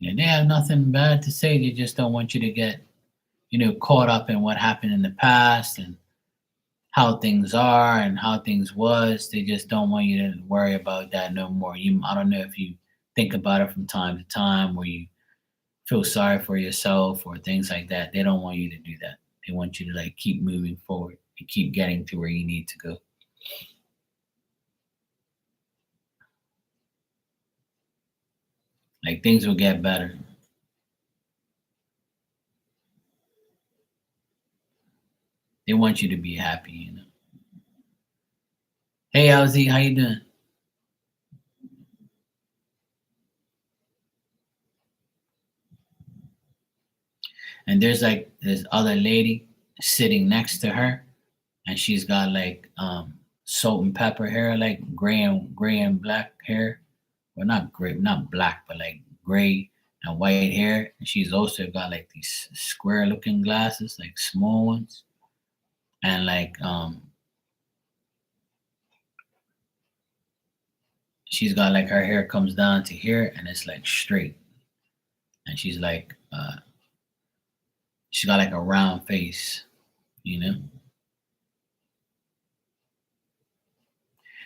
Speaker 1: and they have nothing bad to say. They just don't want you to get, caught up in what happened in the past and how things are and how things was. They just don't want you to worry about that no more. I don't know if you think about it from time to time, where you feel sorry for yourself or things like that. They don't want you to do that. They want you to like keep moving forward and keep getting to where you need to go. Like things will get better. They want you to be happy. Hey, Ozzy, how you doing? And there's like this other lady sitting next to her, and she's got like salt and pepper hair, like gray and black hair. Well, not gray, not black, but like gray and white hair. And she's also got like these square looking glasses, like small ones. And like she's got like her hair comes down to here and it's like straight. And she's got like a round face, you know?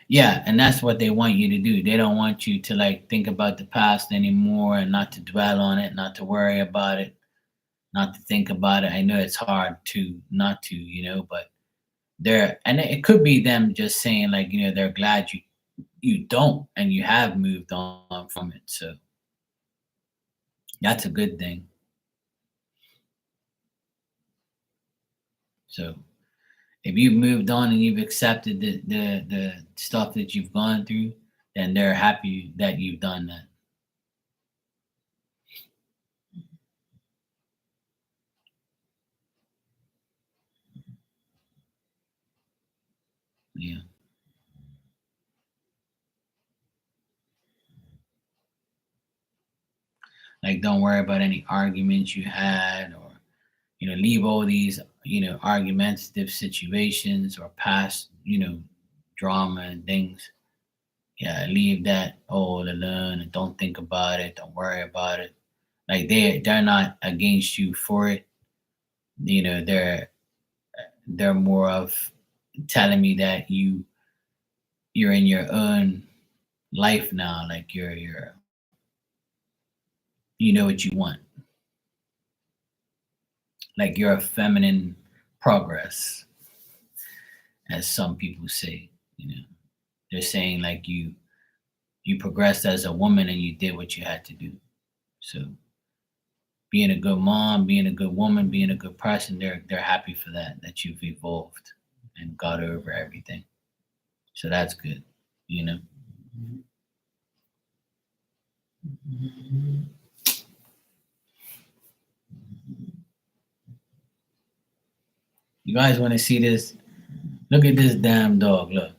Speaker 1: Yeah, and that's what they want you to do. They don't want you to like think about the past anymore and not to dwell on it, not to worry about it, not to think about it. I know it's hard to not to, but they're and it could be them just saying like, they're glad you don't and you have moved on from it. So that's a good thing. So if you've moved on and you've accepted the stuff that you've gone through, then they're happy that you've done that. Yeah. Like don't worry about any arguments you had, or leave all these argumentative situations or past drama and things. Yeah, leave that all alone and don't think about it, don't worry about it. Like they're not against you for it. They're more of telling me that you're in your own life now. Like you know what you want. Like you're a feminine progress, as some people say. They're saying like you progressed as a woman and you did what you had to do. So being a good mom, being a good woman, being a good person, they're happy for that you've evolved and got over everything. So that's good, you know. You guys want to see this? Look at this damn dog. Look.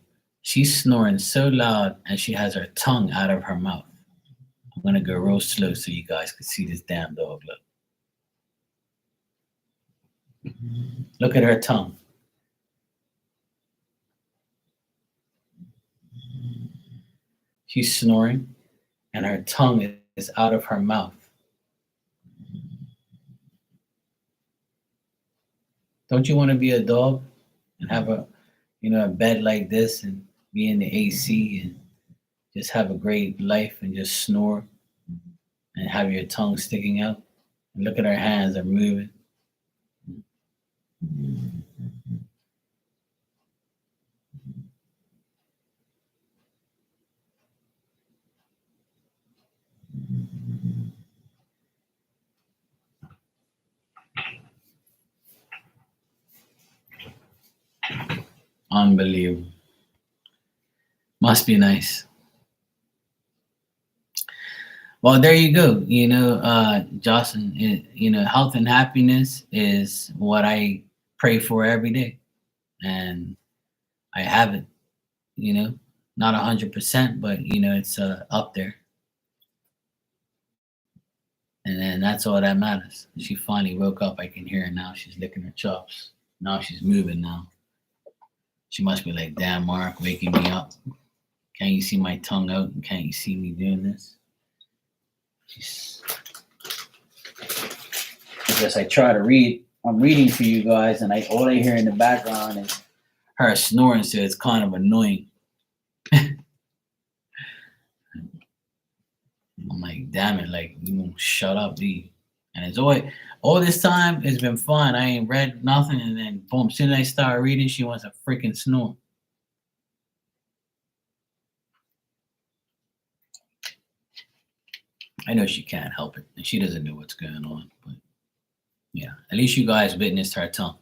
Speaker 1: She's snoring so loud and she has her tongue out of her mouth. I'm going to go real slow so you guys can see this damn dog. Look. Look at her tongue. She's snoring and her tongue is out of her mouth. Don't you want to be a dog and have a bed like this and be in the AC and just have a great life and just snore and have your tongue sticking out? And look at her hands, they're moving. Unbelievable. Must be nice. Well, there you go. Jocelyn, health and happiness is what I pray for every day. And I have it, you know, not 100%, but, it's up there. And then that's all that matters. She finally woke up. I can hear her now. She's licking her chops. Now she's moving now. She must be like, damn, Mark, waking me up. Can't you see my tongue out? Can't you see me doing this? Because I try to read. I'm reading for you guys, and all I hear in the background is her snoring, so it's kind of annoying. I'm like, damn it, like, you shut up, D. And it's all this time it's been fun. I ain't read nothing, and then boom, as soon as I start reading, she wants a freaking snore. I know she can't help it, and she doesn't know what's going on, but yeah, at least you guys witnessed her tongue.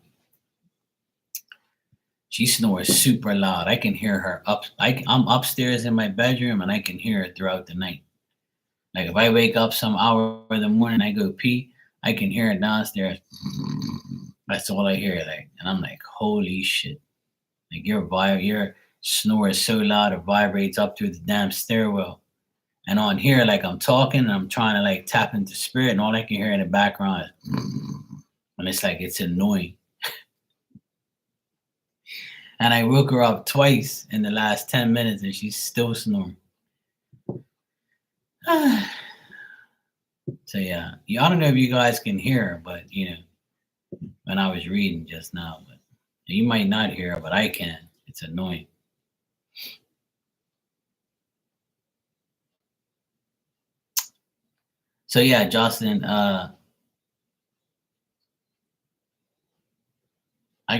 Speaker 1: She snores super loud. I can hear her up. I'm upstairs in my bedroom, and I can hear her throughout the night. Like if I wake up some hour in the morning, I go pee, I can hear it downstairs. That's all I hear. Like, and I'm like, holy shit! Like your snore is so loud it vibrates up through the damn stairwell. And on here, like I'm talking and I'm trying to like tap into spirit, and all I can hear in the background is, and it's like it's annoying. And I woke her up twice in the last 10 minutes, and she's still snoring. So yeah, I don't know if you guys can hear her, but when I was reading just now, but you might not hear her, but I can. It's annoying. So yeah, Jocelyn, I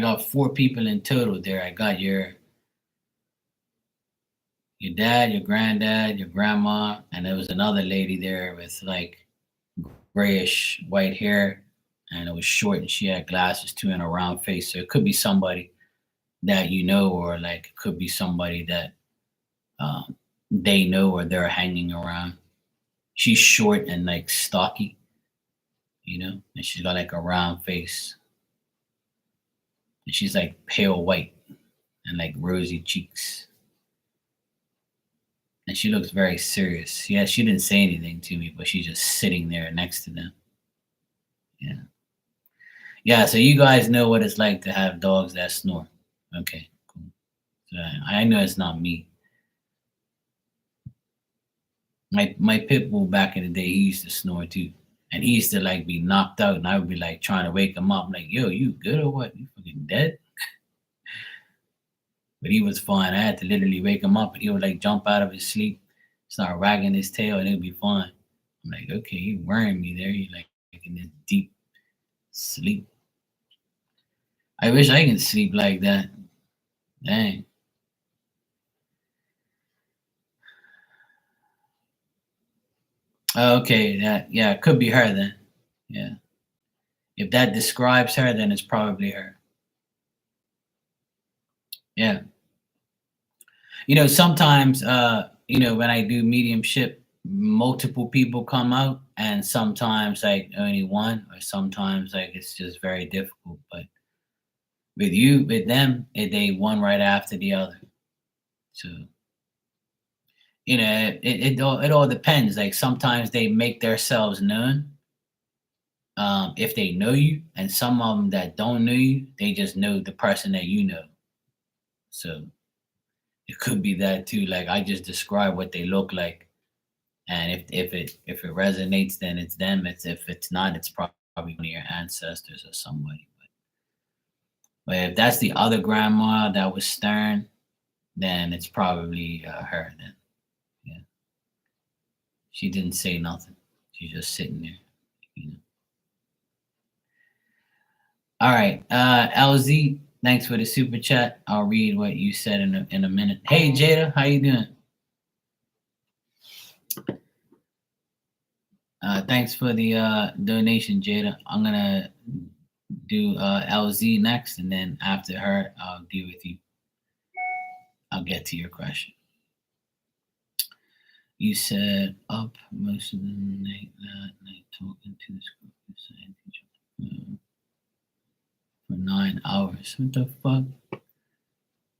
Speaker 1: got 4 people in total there. I got your dad, your granddad, your grandma, and there was another lady there with like grayish white hair, and it was short, and she had glasses too, and a round face. So it could be somebody that you know, or like it could be somebody that they know or they're hanging around. She's short and like stocky, and she's got like a round face, and she's like pale white and like rosy cheeks. And she looks very serious. Yeah, she didn't say anything to me, but she's just sitting there next to them. Yeah. Yeah, so you guys know what it's like to have dogs that snore. Okay, cool. So I know it's not me. My pit bull back in the day, he used to snore too. And he used to like be knocked out, and I would be like trying to wake him up, like, yo, you good or what? You fucking dead? But he was fine. I had to literally wake him up, and he would like jump out of his sleep, start wagging his tail, and he'd be fine. I'm like, okay, you worrying me there. You like in this deep sleep. I wish I can sleep like that. Dang. Okay, yeah, it could be her then. Yeah. If that describes her, then it's probably her. Yeah. Sometimes when I do mediumship, multiple people come out, and sometimes like only one, or sometimes like it's just very difficult. But with them, they one right after the other. So it all depends. Like sometimes they make themselves known, if they know you, and some of them that don't know you, they just know the person that you know. So it could be that too. Like I just describe what they look like, and if it resonates, then it's them. It's if it's not, it's probably one of your ancestors or somebody. But if that's the other grandma that was stern, then it's probably her. Then yeah, she didn't say nothing. She's just sitting there. You know. All right, LZ. Thanks for the super chat. I'll read what you said in a minute. Hey Jada, how you doing? Thanks for the donation, Jada. I'm gonna do LZ next, and then after her, I'll deal with you. I'll get to your question. You said up most of the night that night talking to the Scorpio sign teacher for 9 hours. What the fuck?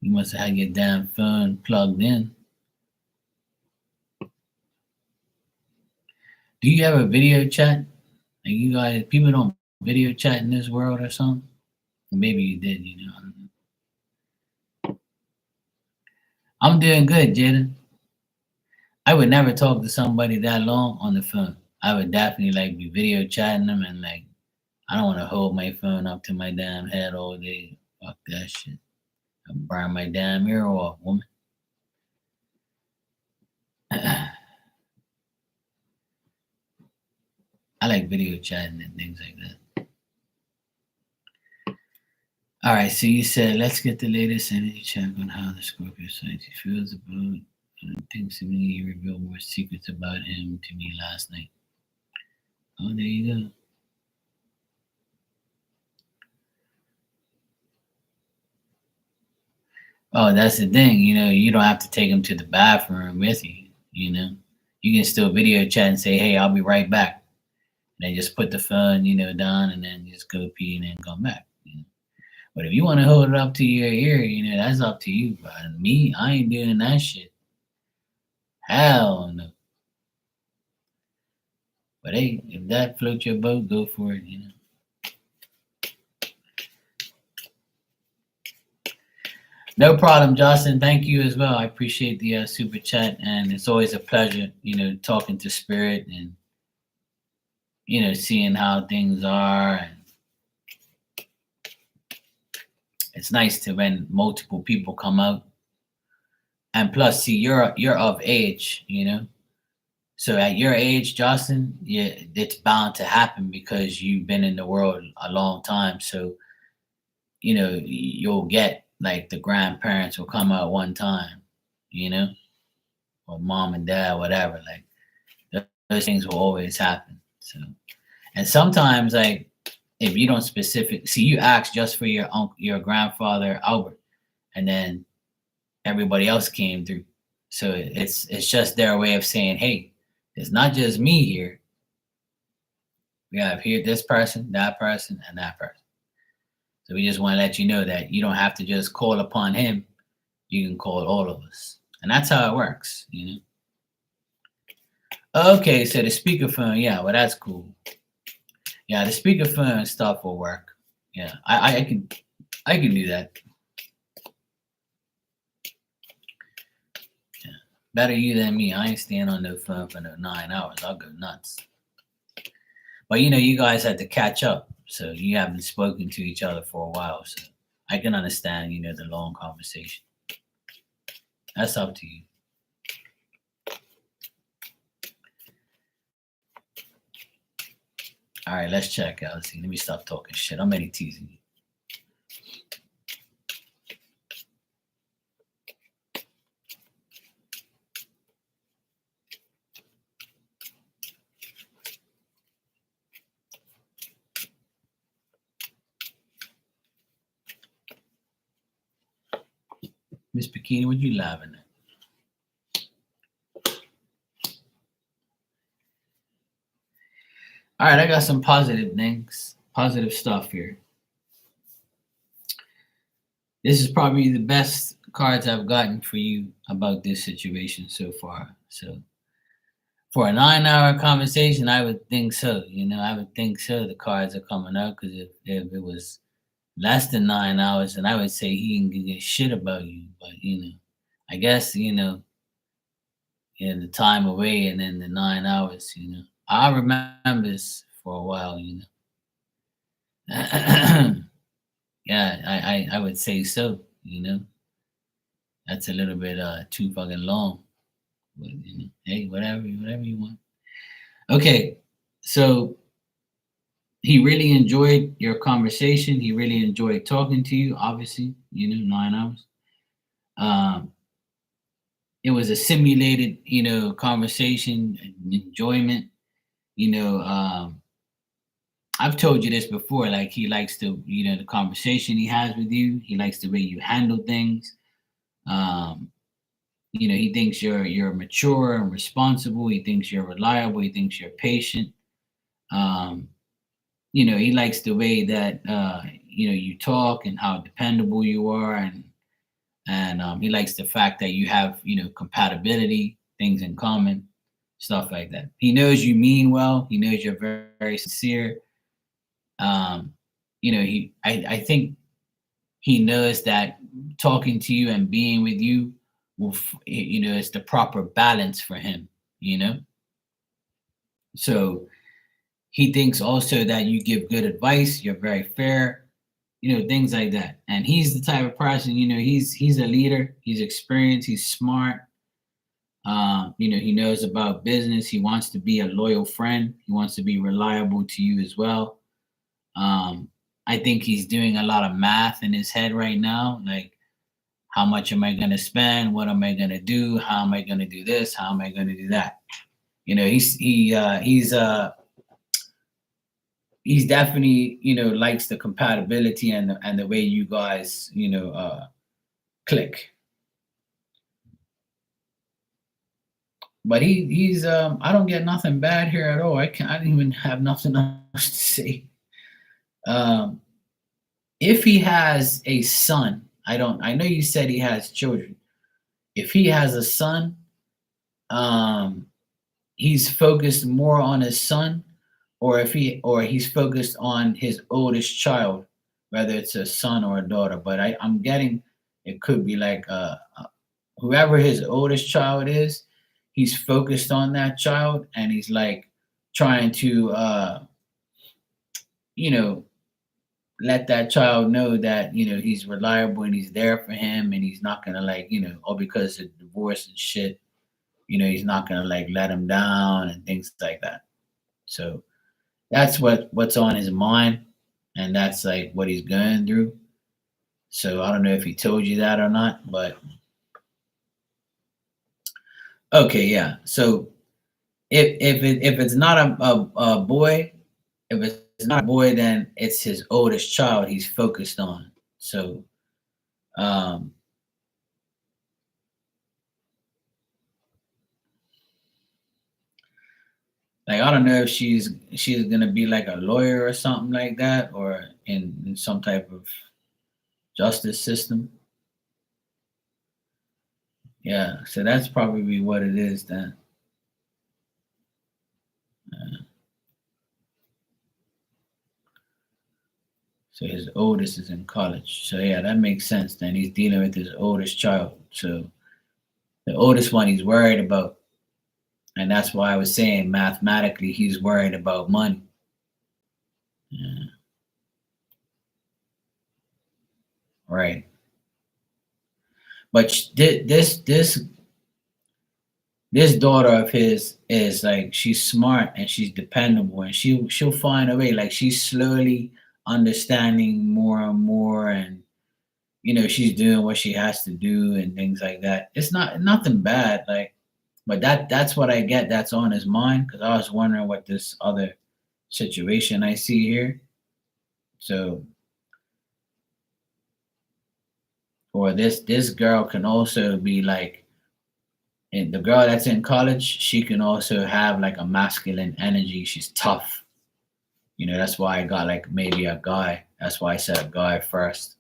Speaker 1: You must have had your damn phone plugged in. Do you have a video chat? Like you guys, people don't video chat in this world or something? Maybe you did, you know. I don't know. I'm doing good, Jada. I would never talk to somebody that long on the phone. I would definitely like be video chatting them, and like I don't want to hold my phone up to my damn head all day. Fuck that shit. I'll burn my damn ear off, woman. I like video chatting and things like that. All right, so you said let's get the latest energy check on how the Scorpio sign feels about. Things to me, you revealed more secrets about him to me last night. Oh, there you go. Oh, that's the thing. You don't have to take him to the bathroom with you. You can still video chat and say, "Hey, I'll be right back." And then just put the phone, down, and then just go pee and then come back. But if you want to hold it up to your ear, that's up to you. But me, I ain't doing that shit. Hell no. But hey, if that floats your boat, go for it. No problem, Justin. Thank you as well. I appreciate the super chat, and it's always a pleasure, talking to Spirit and seeing how things are. And it's nice to when multiple people come out, and plus, see, you're of age. So at your age, Justin, yeah, it's bound to happen because you've been in the world a long time. So you'll get like the grandparents will come out one time, you know, or mom and dad, whatever. Like those things will always happen. So, and sometimes like if you don't see, you ask just for your uncle, your grandfather Albert, and then everybody else came through. So it's just their way of saying, hey, it's not just me here. We have here this person, that person, and that person. So we just want to let you know that you don't have to just call upon him. You can call all of us. And that's how it works. Okay, so the speakerphone, yeah, well that's cool. Yeah, the speakerphone stuff will work. Yeah, I can do that. Yeah. Better you than me. I ain't staying on the phone for no 9 hours. I'll go nuts. But you guys had to catch up. So you haven't spoken to each other for a while. So I can understand, the long conversation. That's up to you. All right, let's check out. Let's see. Let me stop talking shit. I'm already teasing you. Miss Bikini, what you laughing at? All right, I got some positive things, positive stuff here. This is probably the best cards I've gotten for you about this situation so far. So for a 9 hour conversation, I would think so. I would think so. The cards are coming up because if it was less than 9 hours, then I would say he can give a shit about you. But I guess in the time away and then the 9 hours. I remember this for a while. Yeah, I would say so. That's a little bit too fucking long. But, hey, whatever you want. Okay, so he really enjoyed your conversation. He really enjoyed talking to you. Obviously, 9 hours. Um, it was a simulated, conversation and enjoyment. You know, um, I've told you this before. Like he likes to, the conversation he has with you. He likes the way you handle things. Um, he thinks you're mature and responsible. He thinks you're reliable. He thinks you're patient. Um, he likes the way that you talk and how dependable you are, and he likes the fact that you have compatibility, things in common, stuff like that. He knows you mean well. He knows you're very, very sincere. I think he knows that talking to you and being with you it's the proper balance for him. So he thinks also that you give good advice. You're very fair. Things like that. And he's the type of person. He's a leader. He's experienced. He's smart. He knows about business. He wants to be a loyal friend. He wants to be reliable to you as well. I think he's doing a lot of math in his head right now. Like, how much am I going to spend? What am I going to do? How am I going to do this? How am I going to do that? He's definitely likes the compatibility and the way you guys click. But he's I don't get nothing bad here at all. I don't even have nothing else to say. If he has a son, I know you said he has children. If he has a son, he's focused more on his son, or he's focused on his oldest child, whether it's a son or a daughter. But I'm getting it could be like whoever his oldest child is, he's focused on that child, and he's like trying to let that child know that he's reliable and he's there for him, and he's not gonna all because of divorce and shit, he's not gonna let him down and things like that. So that's what's on his mind, and that's like what he's going through. So I don't know if he told you that or not, but okay, yeah. So if it's not a boy, if it's not a boy, then it's his oldest child he's focused on. So um like I don't know if she's gonna be like a lawyer or something like that, or in some type of justice system. Yeah, so that's probably what it is then. So his oldest is in college. So yeah, that makes sense. Then he's dealing with his oldest child. So the oldest one he's worried about. And that's why I was saying mathematically he's worried about money. Yeah. Right. But this daughter of his is like she's smart and she's dependable, and she'll find a way. Like she's slowly understanding more and more, and she's doing what she has to do and things like that. It's nothing bad, like, but that's what I get. That's on his mind, because I was wondering what this other situation I see here. So, or this girl can also be like, and the girl that's in college, she can also have like a masculine energy. She's tough. That's why I got like maybe a guy. That's why I said a guy first.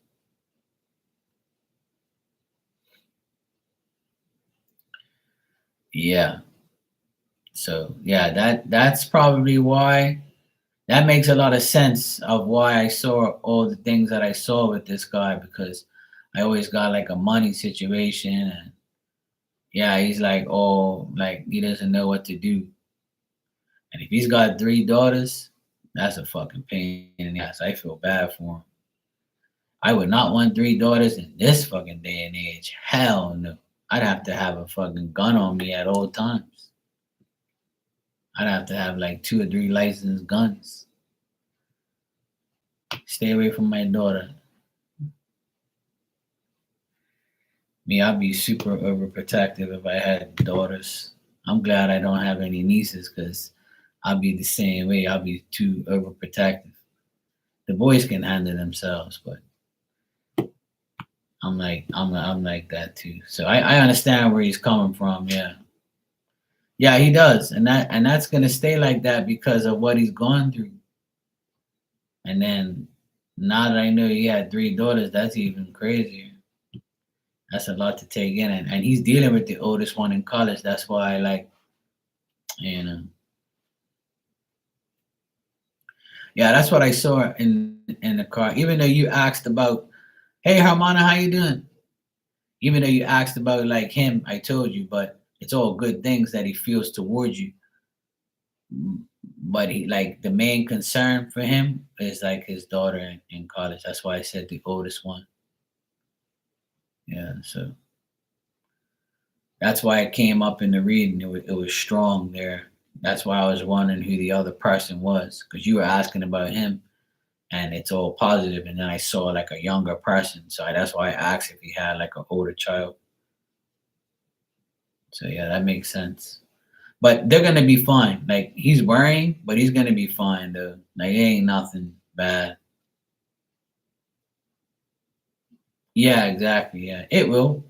Speaker 1: Yeah. So yeah, that's probably why. That makes a lot of sense of why I saw all the things that I saw with this guy, because I always got like a money situation, and yeah, he's like, oh, like he doesn't know what to do. And if he's got three daughters, that's a fucking pain in the ass. I feel bad for him. I would not want three daughters in this fucking day and age. Hell no. I'd have to have a fucking gun on me at all times. I'd have to have like two or three licensed guns. Stay away from my daughter. Me, I'd be super overprotective if I had daughters. I'm glad I don't have any nieces, because I'll be the same way. I'll be too overprotective. The boys can handle themselves, but I'm like that too. So I understand where he's coming from. Yeah, yeah, he does, and that's gonna stay like that because of what he's gone through. And then now that I know he had three daughters, that's even crazier. That's a lot to take in, and he's dealing with the oldest one in college. That's why I like, you know, yeah, that's what I saw in the car. Even though you asked about, hey, Harmona, how you doing? Even though you asked about like him, I told you, but it's all good things that he feels towards you. But he, like, the main concern for him is like his daughter in college. That's why I said the oldest one. Yeah, so that's why it came up in the reading. It was strong there. That's why I was wondering who the other person was, because you were asking about him, and it's all positive. And then I saw like a younger person, so that's why I asked if he had like an older child. So yeah, that makes sense. But they're gonna be fine. Like, he's worrying, but he's gonna be fine though. Like, it ain't nothing bad. Yeah, exactly. Yeah, it will.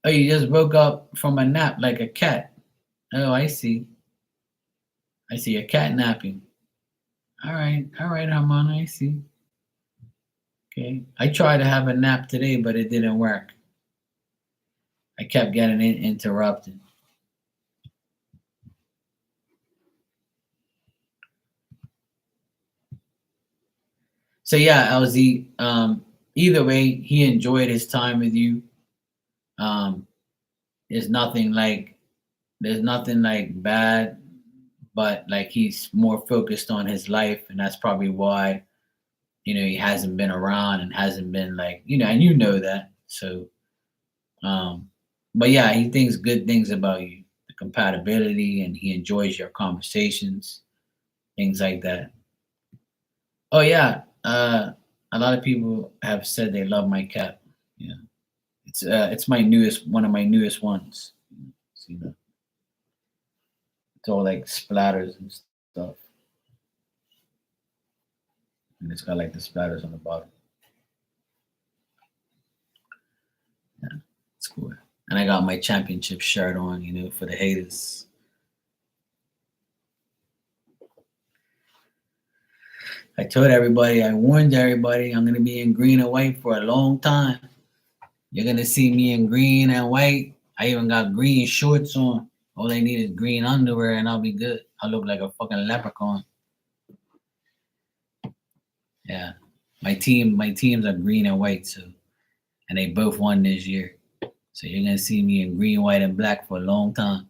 Speaker 1: Oh, you just woke up from a nap like a cat. Oh, I see. I see a cat napping. All right, Harmon, I see. Okay. I tried to have a nap today, but it didn't work. I kept getting interrupted. So yeah, LZ. Either way, he enjoyed his time with you. Um, there's nothing like there's nothing like bad, but like he's more focused on his life, and that's probably why he hasn't been around and hasn't been like and you know that. So, um, but yeah, he thinks good things about you, the compatibility, and he enjoys your conversations, things like that. Oh yeah, a lot of people have said they love my cat. Yeah, it's my newest one of my newest ones. See that? It's all like splatters and stuff, and it's got like the splatters on the bottom. Yeah, it's cool. And I got my championship shirt on, for the haters. I told everybody, I warned everybody, I'm gonna be in green and white for a long time. You're gonna see me in green and white. I even got green shorts on. All I need is green underwear, and I'll be good. I'll look like a fucking leprechaun. Yeah, my teams are green and white, so and they both won this year. So you're gonna see me in green, white, and black for a long time.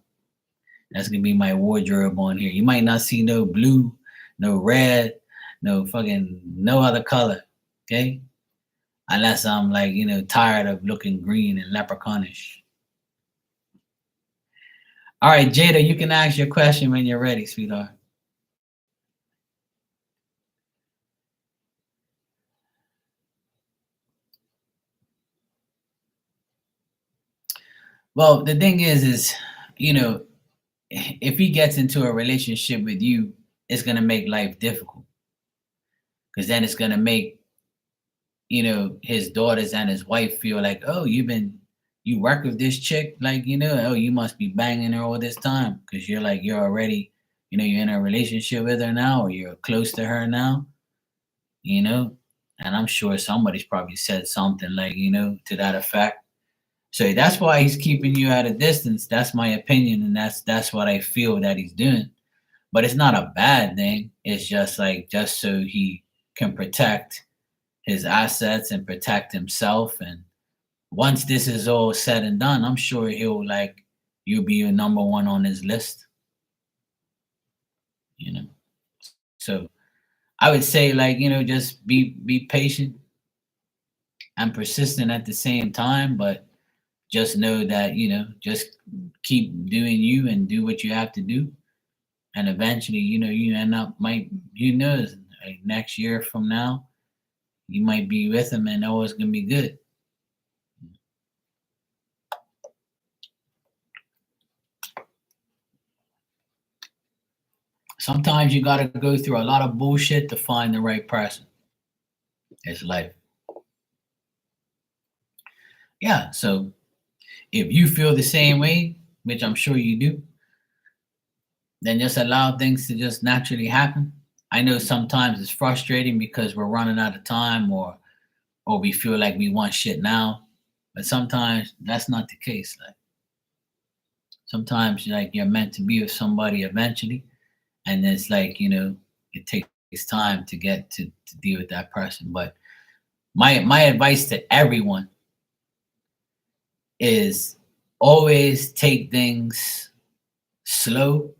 Speaker 1: That's gonna be my wardrobe on here. You might not see no blue, no red, no other color. Okay, unless I'm like tired of looking green and leprechaunish. All right, Jada, you can ask your question when you're ready, sweetheart. Well, the thing is, you know, if he gets into a relationship with you, it's gonna make life difficult, because then it's gonna make his daughters and his wife feel like, oh, you work with this chick, like oh, you must be banging her all this time, because you're already you're in a relationship with her now, or you're close to her now, you know, and I'm sure somebody's probably said something like, to that effect. So that's why he's keeping you at a distance. That's my opinion, and that's what I feel that he's doing. But it's not a bad thing. It's just like just so he can protect his assets and protect himself. And once this is all said and done, I'm sure he'll like you'll be your number one on his list. You know. So I would say like just be patient and persistent at the same time, but just know that just keep doing you and do what you have to do, and eventually you end up might like next year from now you might be with him and all is gonna be good. Sometimes you gotta go through a lot of bullshit to find the right person. It's life. Yeah, so if you feel the same way, which I'm sure you do, then just allow things to just naturally happen. I know sometimes it's frustrating because we're running out of time, or we feel like we want shit now, but sometimes that's not the case. Like sometimes like you're meant to be with somebody eventually, and it's like it takes time to get to deal with that person. But my advice to everyone is always take things slow.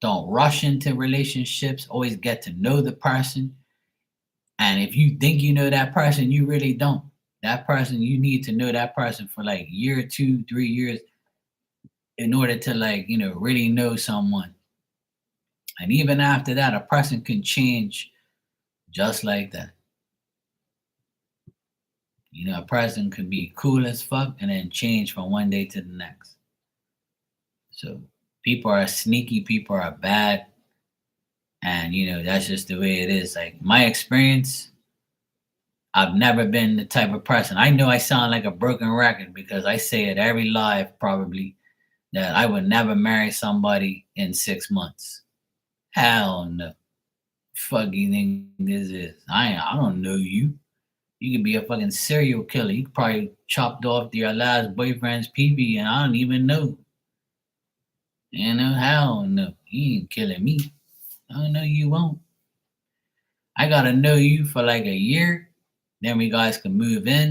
Speaker 1: Don't rush into relationships. Always get to know the person. And if you think you know that person, you really don't. That person, you need to know that person for like a year, 2, 3 years in order to like, really know someone. And even after that, a person can change just like that. A person could be cool as fuck and then change from one day to the next. So people are sneaky, people are bad, and that's just the way it is. Like my experience, I've never been the type of person. I know I sound like a broken record because I say it every live probably that I would never marry somebody in 6 months. Hell no. Fuck you think this is? I don't know you. You could be a fucking serial killer. You could probably chopped off your last boyfriend's pee and I don't even know. Hell no. You ain't killing me. Oh no, you won't. I gotta know you for like a year. Then we guys can move in.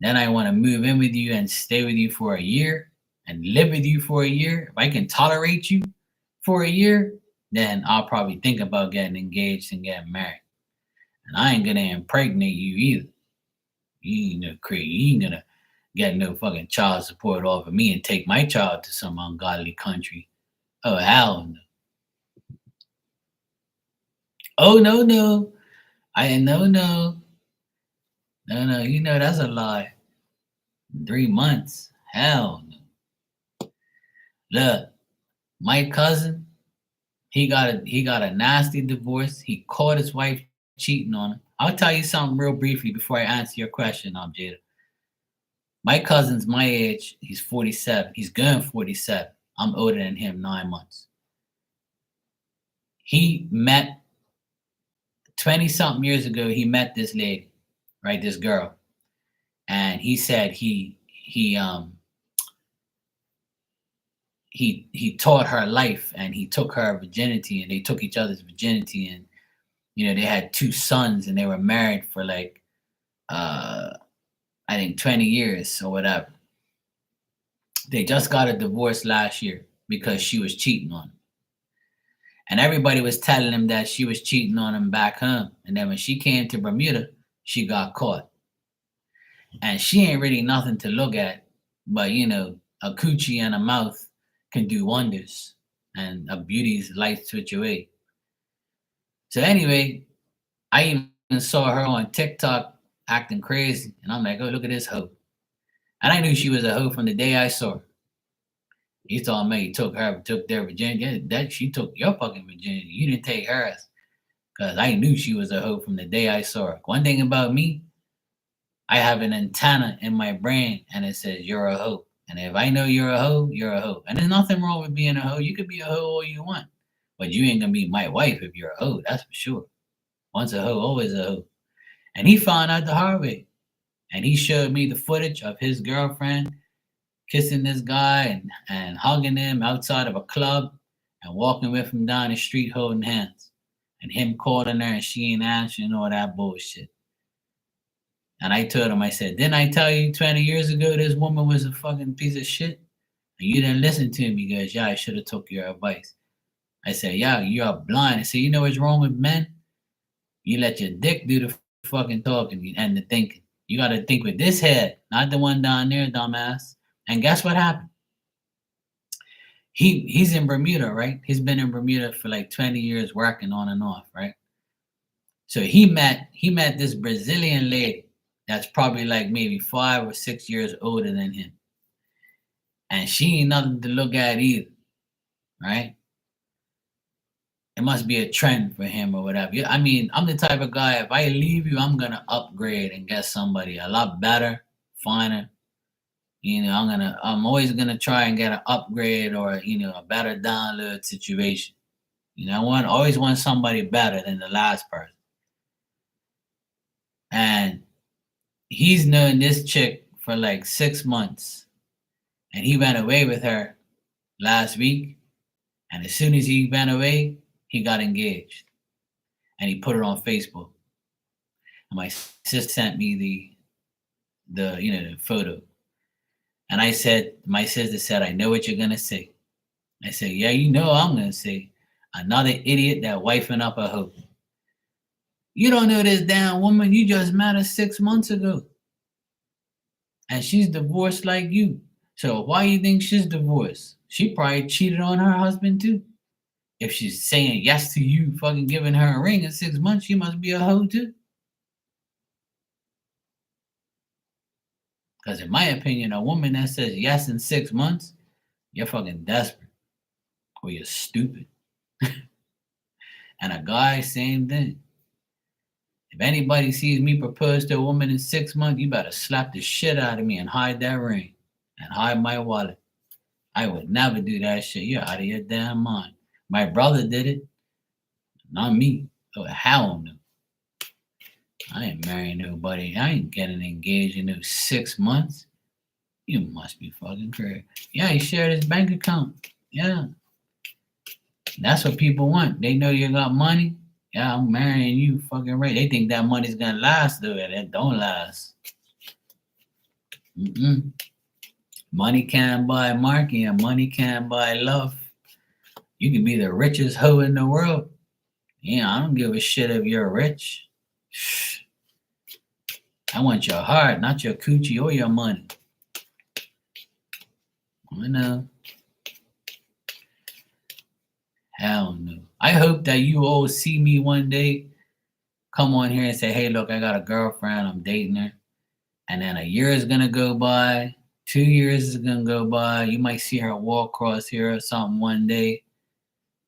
Speaker 1: Then I want to move in with you and stay with you for a year and live with you for a year. If I can tolerate you for a year, then I'll probably think about getting engaged and getting married. And I ain't gonna impregnate you either. You ain't no crazy. You ain't gonna get no fucking child support off of me and take my child to some ungodly country. Oh hell no. Oh no no. I no no. No no. That's a lie. 3 months. Hell no. Look, my cousin, he got a nasty divorce. He caught his wife cheating on him. I'll tell you something real briefly before I answer your question, Jada. My cousin's my age. He's 47. He's going 47. I'm older than him 9 months. He met 20 something years ago. He met this lady, right? This girl, and he said he taught her life and he took her virginity and they took each other's virginity and they had 2 sons and they were married for like uh I think 20 years or whatever. They just got a divorce last year because she was cheating on him. And everybody was telling him that she was cheating on him back home. And then when she came to Bermuda, she got caught. And she ain't really nothing to look at, but a coochie and a mouth can do wonders. And a beauty's light switch away. So anyway, I even saw her on TikTok acting crazy. And I'm like, oh, look at this hoe. And I knew she was a hoe from the day I saw her. You told me you took their virginity. That she took your fucking virginity. You didn't take hers. Cause I knew she was a hoe from the day I saw her. One thing about me, I have an antenna in my brain and it says you're a hoe. And if I know you're a hoe, you're a hoe. And there's nothing wrong with being a hoe. You could be a hoe all you want. But you ain't gonna be my wife if you're a hoe, that's for sure. Once a hoe, always a hoe. And he found out the hard way. And he showed me the footage of his girlfriend kissing this guy and hugging him outside of a club and walking with him down the street holding hands. And him calling her and she ain't answering all that bullshit. And I told him, I said, didn't I tell you 20 years ago this woman was a fucking piece of shit? And you didn't listen to me because, yeah, I should have took your advice. I said, yeah, you're blind. I said, you know what's wrong with men? You let your dick do the fucking talking and the thinking. You got to think with this head, not the one down there, dumbass. And guess what happened? He's in Bermuda, right? He's been in Bermuda for like 20 years working on and off, right? So he met this Brazilian lady that's probably like maybe 5 or 6 years older than him. And she ain't nothing to look at either, right? It must be a trend for him or whatever. I mean, I'm the type of guy, if I leave you, I'm gonna upgrade and get somebody a lot better, finer. I'm always gonna try and get an upgrade or a better download situation. Always want somebody better than the last person. And he's known this chick for like 6 months, and he went away with her last week. And as soon as he went away, he got engaged, and he put it on Facebook. And my sister sent me the photo, and my sister said, "I know what you're gonna say." I said, "Yeah, you know I'm gonna say another idiot that wifing up a hoe. You don't know this damn woman you just met her 6 months ago, and she's divorced like you. So why you think she's divorced? She probably cheated on her husband too. If she's saying yes to you fucking giving her a ring in 6 months, she must be a hoe too." Because in my opinion, a woman that says yes in 6 months, you're fucking desperate or you're stupid. And a guy, same thing. If anybody sees me propose to a woman in 6 months, you better slap the shit out of me and hide that ring and hide my wallet. I would never do that shit. You're out of your damn mind. My brother did it, not me. Oh, hell no. I ain't marrying nobody. I ain't getting engaged in those 6 months. You must be fucking crazy. Yeah, he shared his bank account. Yeah. That's what people want. They know you got money. Yeah, I'm marrying you, fucking right. They think that money's gonna last, though. It don't last. Mm-mm. Money can't buy marketing, and money can't buy love. You can be the richest hoe in the world. Yeah, I don't give a shit if you're rich. I want your heart, not your coochie or your money. I know. Hell no. I hope that you all see me one day, come on here and say, hey, look, I got a girlfriend, I'm dating her. And then a year is gonna go by, 2 years is gonna go by. You might see her walk across here or something one day,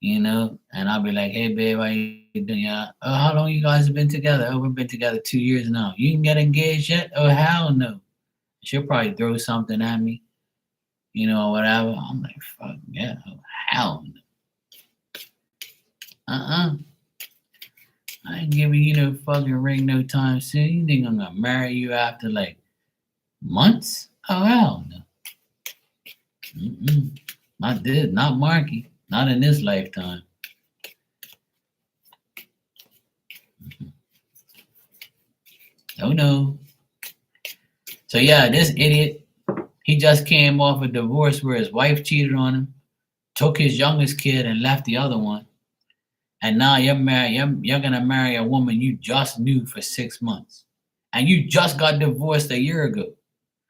Speaker 1: and I'll be like, hey babe, how you doing? Yeah. Oh, how long you guys have been together? Oh, we've been together 2 years now. You can get engaged yet? Oh, hell no. She'll probably throw something at me, or whatever. I'm like, fuck yeah, oh, hell no. I ain't giving you no fucking ring no time soon. You think I'm gonna marry you after like months? Oh hell no. Not this, not Marky. Not in this lifetime. Oh no. So yeah, this idiot, he just came off a divorce where his wife cheated on him, took his youngest kid and left the other one. And now you're gonna marry a woman you just knew for 6 months. And you just got divorced a year ago.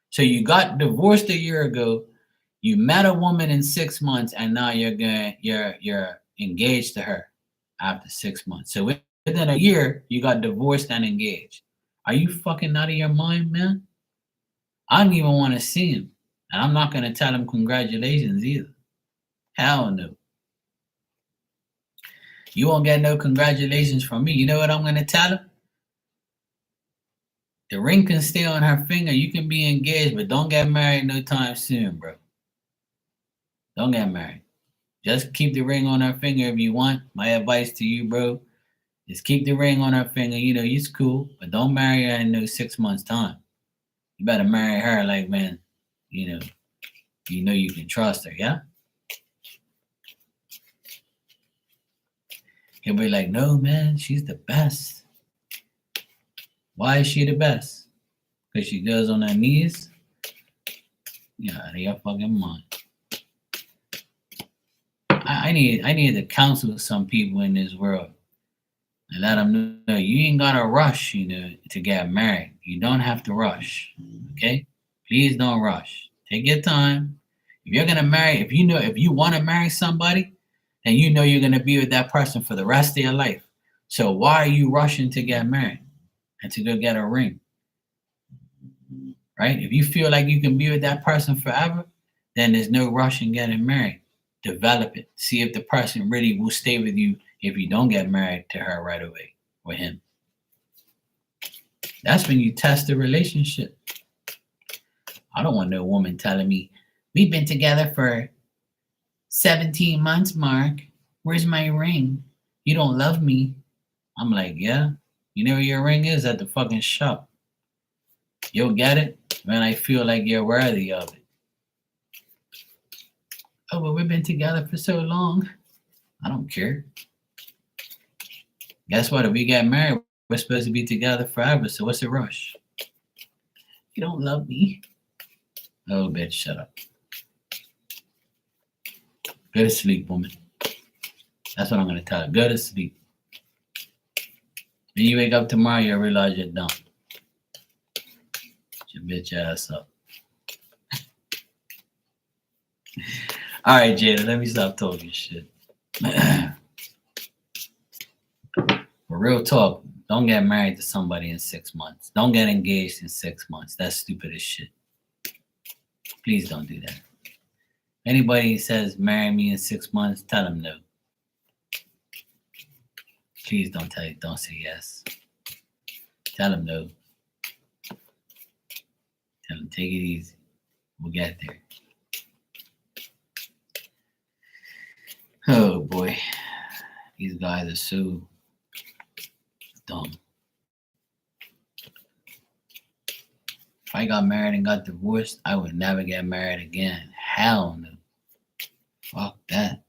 Speaker 1: So you got divorced a year ago, you met a woman in 6 months, and now you're engaged to her after 6 months. So within a year, you got divorced and engaged. Are you fucking out of your mind, man? I don't even want to see him. And I'm not gonna tell him congratulations either. Hell no. You won't get no congratulations from me. You know what I'm gonna tell him? The ring can stay on her finger. You can be engaged, but don't get married no time soon, bro. Don't get married. Just keep the ring on her finger if you want. My advice to you, bro, is keep the ring on her finger. You know, it's cool, but don't marry her in no 6 months' time. You better marry her like, man, you know you can trust her, yeah? He'll be like, no, man, she's the best. Why is she the best? Because she goes on her knees? Yeah, out of your fucking mind. I need to counsel some people in this world and let them know you ain't gotta rush, to get married. You don't have to rush. Okay? Please don't rush. Take your time. If you're gonna marry, if you want to marry somebody, then you know you're gonna be with that person for the rest of your life. So why are you rushing to get married and to go get a ring? Right? If you feel like you can be with that person forever, then there's no rush in getting married. Develop it. See if the person really will stay with you if you don't get married to her right away or him. That's when you test the relationship. I don't want no woman telling me, we've been together for 17 months, Mark. Where's my ring? You don't love me. I'm like, yeah. You know where your ring is? At the fucking shop. You'll get it when I feel like you're worthy of it. Oh, but we've been together for so long. I don't care. Guess what? If we get married, we're supposed to be together forever. So what's the rush? You don't love me. Oh, bitch, shut up. Go to sleep, woman. That's what I'm going to tell her. Go to sleep. When you wake up tomorrow, you'll realize you're dumb. Get your bitch ass up. All right, Jada, let me stop talking shit. For real talk, don't get married to somebody in 6 months. Don't get engaged in 6 months. That's stupid as shit. Please don't do that. Anybody says marry me in 6 months, tell them no. Please don't say yes. Tell them no. Tell them take it easy. We'll get there. Oh boy, these guys are so dumb. If I got married and got divorced, I would never get married again. Hell no. Fuck that.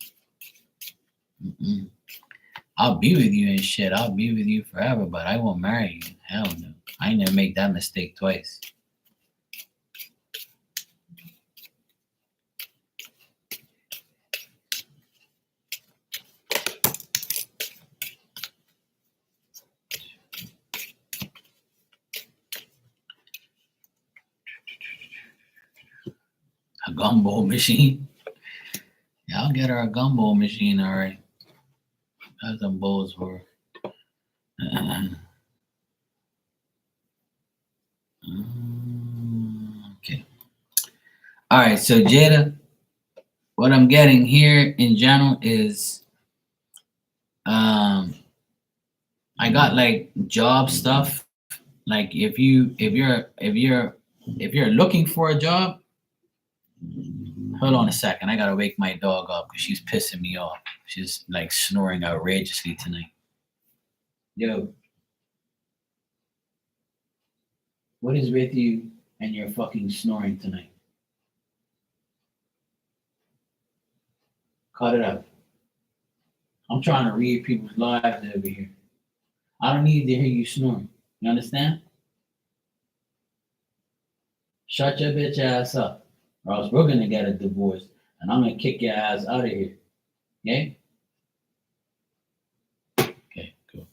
Speaker 1: I'll be with you and shit. I'll be with you forever, but I won't marry you. Hell no. I ain't never make that mistake twice. A gumball machine. Yeah, I'll get her a gumball machine, all right. That's some bowls for. Okay. All right, so Jada, what I'm getting here in general is, I got like job stuff. Like if you're looking for a job, hold on a second. I gotta wake my dog up because she's pissing me off. She's like snoring outrageously tonight. Yo, what is with you and your fucking snoring tonight? Cut it out. I'm trying to read people's lives over here. I don't need to hear you snoring. You understand? Shut your bitch ass up, or else we're gonna get a divorce, and I'm gonna kick your ass out of here. Okay? Okay, cool.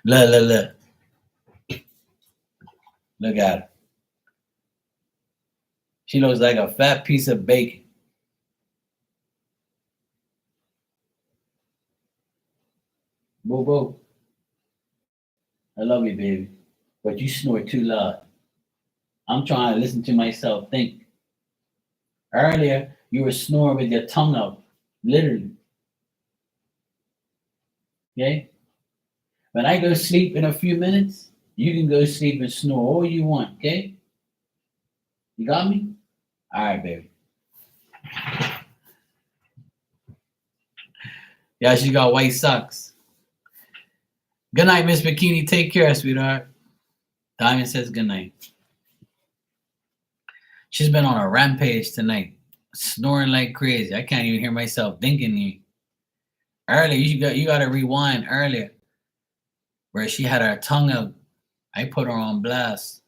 Speaker 1: Look. Look at her. She looks like a fat piece of bacon. Boo. I love you, baby. But you snore too loud. I'm trying to listen to myself think. Earlier, you were snoring with your tongue out. Literally. Okay? When I go sleep in a few minutes, you can go sleep and snore all you want, okay? You got me? All right, baby. Yeah, she got white socks. Good night, Miss Bikini. Take care, sweetheart. Diamond says good night. She's been on a rampage tonight, snoring like crazy. I can't even hear myself thinking. Earlier, you got to rewind earlier, where she had her tongue out. I put her on blast.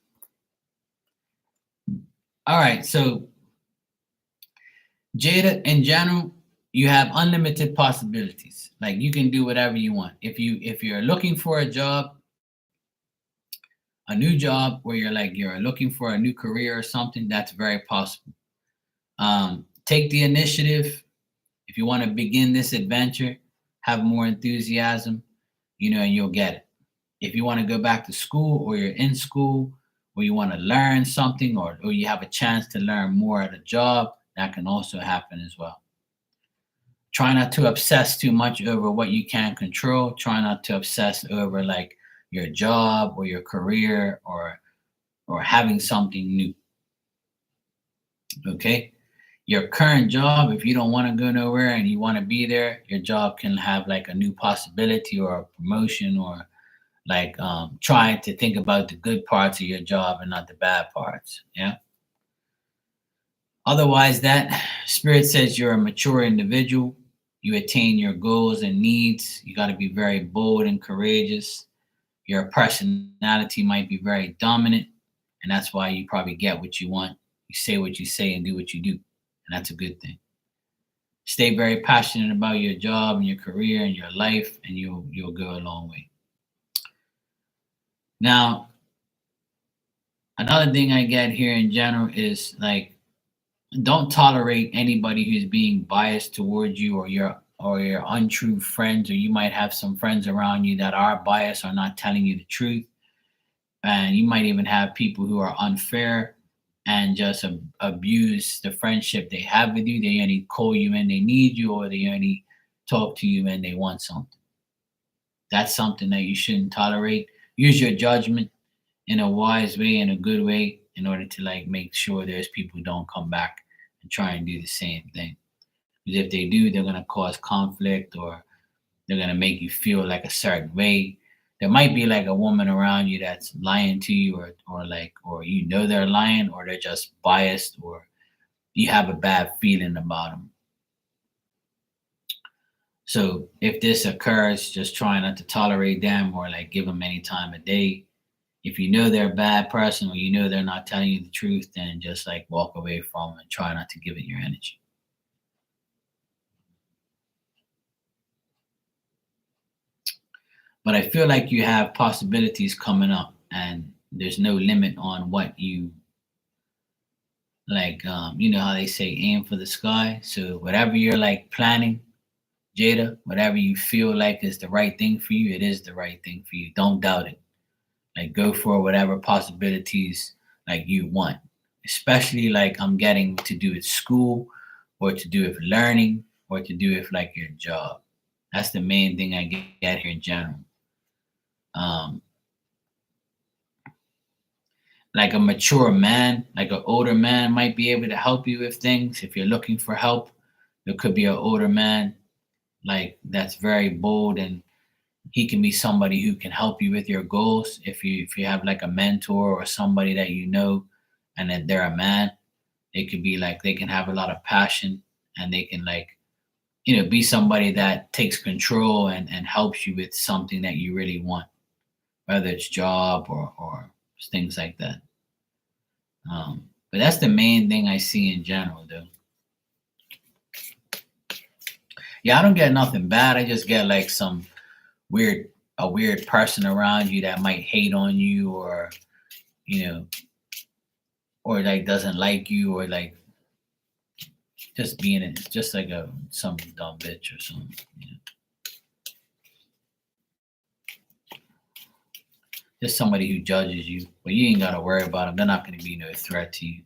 Speaker 1: All right, so Jada, in general, you have unlimited possibilities. Like you can do whatever you want. If you're looking for a new job where you're looking for a new career or something, that's very possible. Take the initiative. If you want to begin this adventure, have more enthusiasm, and you'll get it. If you want to go back to school or you're in school or you want to learn something or you have a chance to learn more at a job, that can also happen as well. Try not to obsess too much over what you can't control. Try not to obsess over like your job or your career or having something new. Okay? Your current job, if you don't want to go nowhere and you want to be there, your job can have like a new possibility or a promotion or like trying to think about the good parts of your job and not the bad parts. Yeah. Otherwise, that spirit says you're a mature individual. You attain your goals and needs. You got to be very bold and courageous. Your personality might be very dominant, and that's why you probably get what you want. You say what you say and do what you do, and that's a good thing. Stay very passionate about your job and your career and your life, and you'll go a long way. Now, another thing I get here in general is like don't tolerate anybody who's being biased towards you or your untrue friends, or you might have some friends around you that are biased or not telling you the truth. And you might even have people who are unfair and just abuse the friendship they have with you. They only call you when they need you, or they only talk to you when they want something. That's something that you shouldn't tolerate. Use your judgment in a wise way, in a good way, in order to like make sure there's people who don't come back and try and do the same thing. Because if they do, they're gonna cause conflict or they're gonna make you feel like a certain way. There might be like a woman around you that's lying to you, or they're lying, or they're just biased, or you have a bad feeling about them. So if this occurs, just try not to tolerate them or like give them any time of day. If you know they're a bad person or you know they're not telling you the truth, then just like walk away from them and try not to give it your energy. But I feel like you have possibilities coming up and there's no limit on what you like. You know how they say aim for the sky. So whatever you're like planning, Jada, whatever you feel like is the right thing for you, it is the right thing for you. Don't doubt it. Like go for whatever possibilities like you want. Especially like I'm getting to do with school or to do with learning or to do with like your job. That's the main thing I get here in general. Um, like a mature man, like an older man might be able to help you with things. If you're looking for help, there could be an older man like that's very bold, and he can be somebody who can help you with your goals. If you have like a mentor or somebody that you know and that they're a man, they could be like they can have a lot of passion and they can like be somebody that takes control and helps you with something that you really want, whether it's job or things like that. But that's the main thing I see in general, though. Yeah, I don't get nothing bad. I just get like weird a weird person around you that might hate on you, or you know, or like doesn't like you, or like just being just like some dumb bitch or something. Just somebody who judges you, but you ain't gotta worry about them. They're not gonna be no threat to you.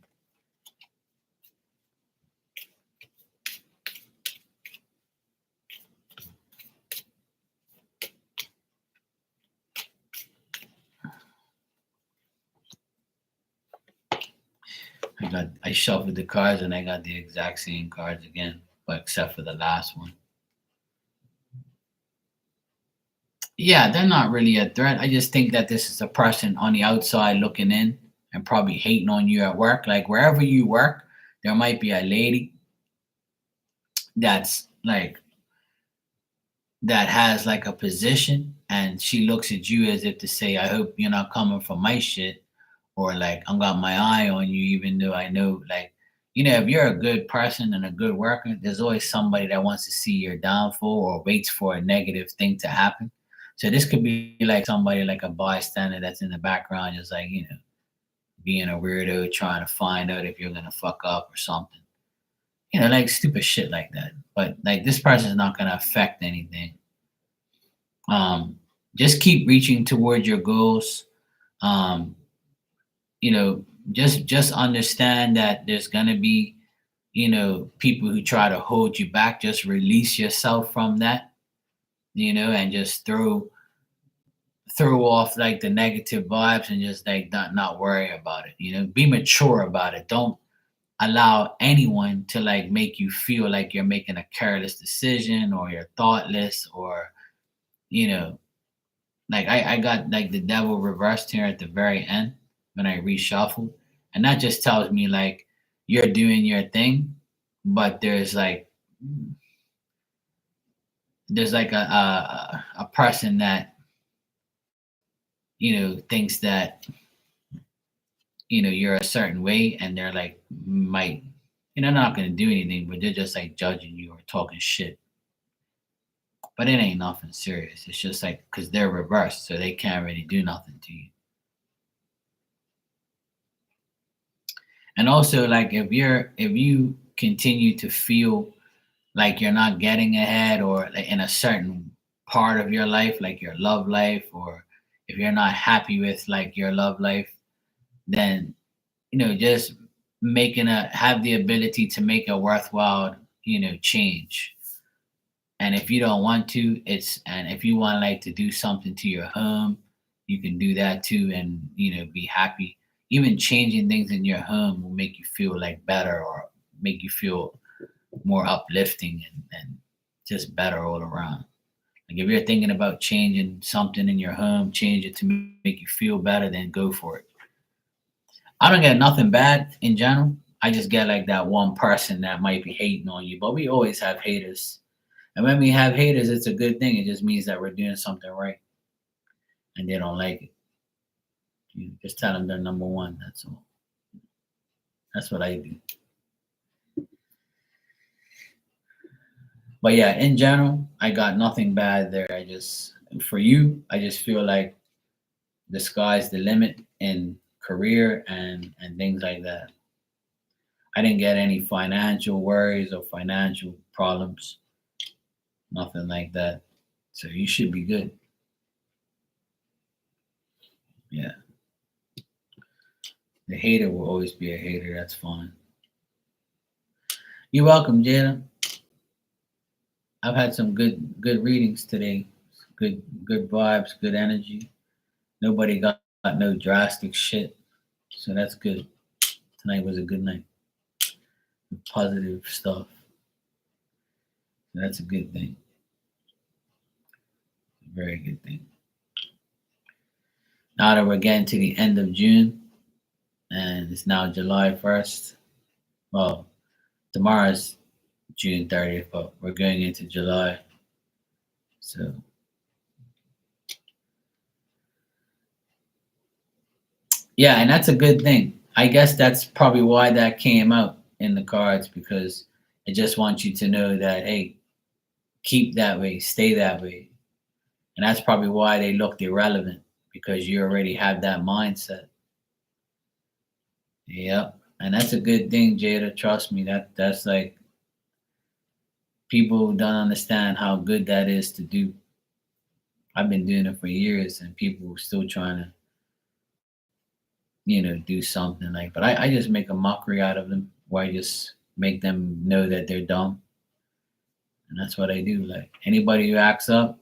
Speaker 1: I shuffled the cards and I got the exact same cards again, but except for the last one. Yeah, they're not really a threat. I just think that this is a person on the outside looking in and probably hating on you at work. Like wherever you work, there might be a lady that's like that has like a position and she looks at you as if to say, I hope you're not coming for my shit, or like I'm got my eye on you, even though I know like, if you're a good person and a good worker, there's always somebody that wants to see your downfall or waits for a negative thing to happen. So this could be like somebody like a bystander that's in the background, just like, being a weirdo, trying to find out if you're gonna fuck up or something. Like stupid shit like that. But like this person's not gonna affect anything. um, just keep reaching towards your goals. um, just understand that there's going to be people who try to hold you back. Just release yourself from that, and just throw off like the negative vibes and just like not worry about it. Be mature about it. Don't allow anyone to like make you feel like you're making a careless decision or you're thoughtless, or you know like I got like the devil reversed here at the very end when I reshuffled. And that just tells me like you're doing your thing, but there's like a person that, thinks that, you're a certain way, and they're like might not gonna do anything, but they're just like judging you or talking shit. But it ain't nothing serious. It's just like because they're reversed, so they can't really do nothing to you. And also, like if you continue to feel like you're not getting ahead, or like in a certain part of your life, like your love life, or if you're not happy with like your love life, then just making a have the ability to make a worthwhile change. And if you don't want to, and if you want like to do something to your home, you can do that too, and be happy. Even changing things in your home will make you feel like better, or make you feel more uplifting, and just better all around. Like if you're thinking about changing something in your home, change it to make you feel better, then go for it. I don't get nothing bad in general. I just get like that one person that might be hating on you, but we always have haters. And when we have haters, it's a good thing. It just means that we're doing something right, and they don't like it. You just tell them they're number one. That's all. That's what I do. But yeah, in general, I got nothing bad there. For you, I just feel like the sky's the limit in career and things like that. I didn't get any financial worries or financial problems, nothing like that. So you should be good. Yeah. The hater will always be a hater. That's fine. You're welcome, Jada. I've had some good readings today. Good vibes, good energy. Nobody got no drastic shit. So that's good. Tonight was a good night. Positive stuff. So that's a good thing. A very good thing. Now that we're getting to the end of June, and it's now July 1st. Well, tomorrow's June 30th, but we're going into July. So yeah, and that's a good thing. I guess that's probably why that came out in the cards, because it just wants you to know that hey, keep that way, stay that way. And that's probably why they looked irrelevant, because you already have that mindset. Yep. And that's a good thing, Jada. Trust me, that's like people don't understand how good that is to do. I've been doing it for years, and people are still trying to, do something like. But I just make a mockery out of them, where I just make them know that they're dumb, and that's what I do. Like anybody who acts up,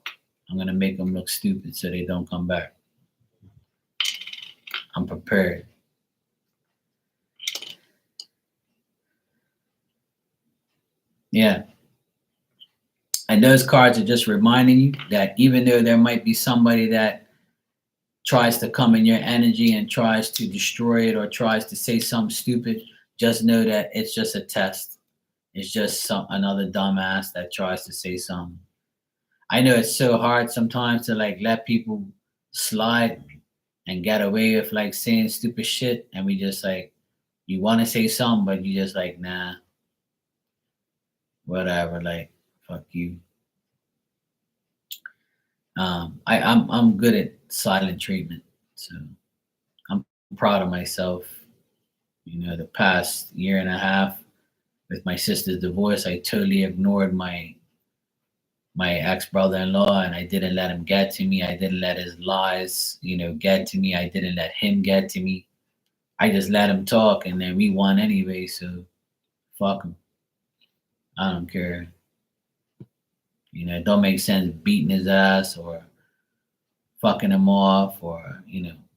Speaker 1: I'm gonna make them look stupid so they don't come back. I'm prepared. Yeah. And those cards are just reminding you that even though there might be somebody that tries to come in your energy and tries to destroy it or tries to say something stupid, just know that it's just a test. It's just another dumbass that tries to say something. I know it's so hard sometimes to like let people slide and get away with like saying stupid shit, and we just like you want to say something, but you just like nah, whatever, like fuck you. I'm good at silent treatment, so I'm proud of myself. You know, the past year and a half with my sister's divorce, I totally ignored my ex brother in law, and I didn't let him get to me. I didn't let his lies, get to me. I didn't let him get to me. I just let him talk, and then we won anyway. So fuck him. I don't care. It don't make sense beating his ass or fucking him off or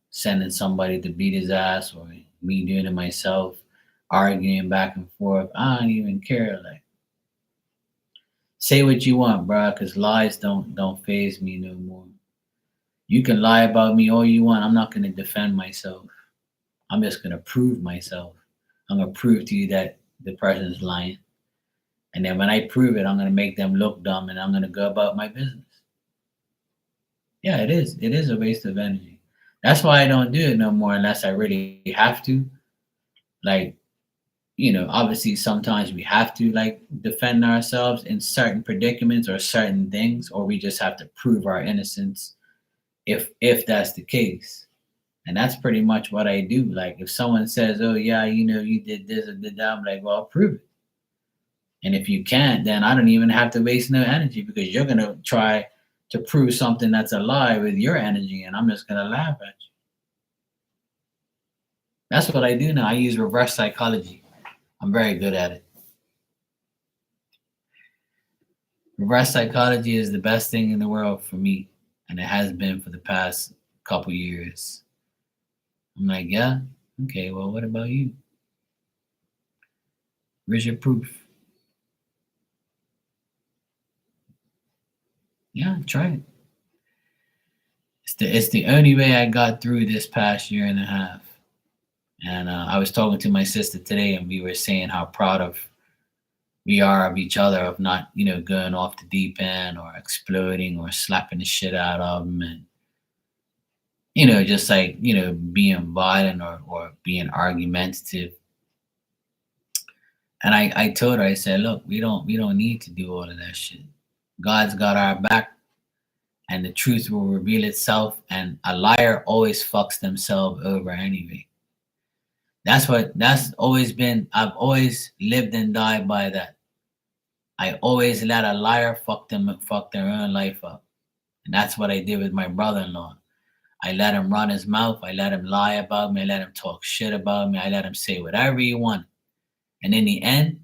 Speaker 1: sending somebody to beat his ass or me doing it myself, arguing back and forth. I don't even care. Like, say what you want, bro, because lies don't phase me no more. You can lie about me all you want. I'm not gonna defend myself. I'm just gonna prove myself. I'm gonna prove to you that the person's lying. And then when I prove it, I'm gonna make them look dumb and I'm gonna go about my business. Yeah, it is. It is a waste of energy. That's why I don't do it no more unless I really have to. Like, obviously sometimes we have to like defend ourselves in certain predicaments or certain things, or we just have to prove our innocence if that's the case. And that's pretty much what I do. Like if someone says, "Oh yeah, you did this or did that," I'm like, "Well, prove it." And if you can't, then I don't even have to waste no energy because you're gonna try to prove something that's a lie with your energy, and I'm just gonna laugh at you. That's what I do now. I use reverse psychology. I'm very good at it. Reverse psychology is the best thing in the world for me, and it has been for the past couple years. I'm like, yeah, okay, well, what about you? Where's your proof? Yeah, try it. It's the only way I got through this past year and a half. And I was talking to my sister today, and we were saying how proud of we are of each other of not, going off the deep end or exploding or slapping the shit out of them, and just like being violent or being argumentative. And I told her, I said, look, we don't need to do all of that shit. God's got our back, and the truth will reveal itself. And a liar always fucks themselves over anyway. That's always been. I've always lived and died by that. I always let a liar fuck their own life up, and that's what I did with my brother-in-law. I let him run his mouth. I let him lie about me. I let him talk shit about me. I let him say whatever he wanted. And in the end,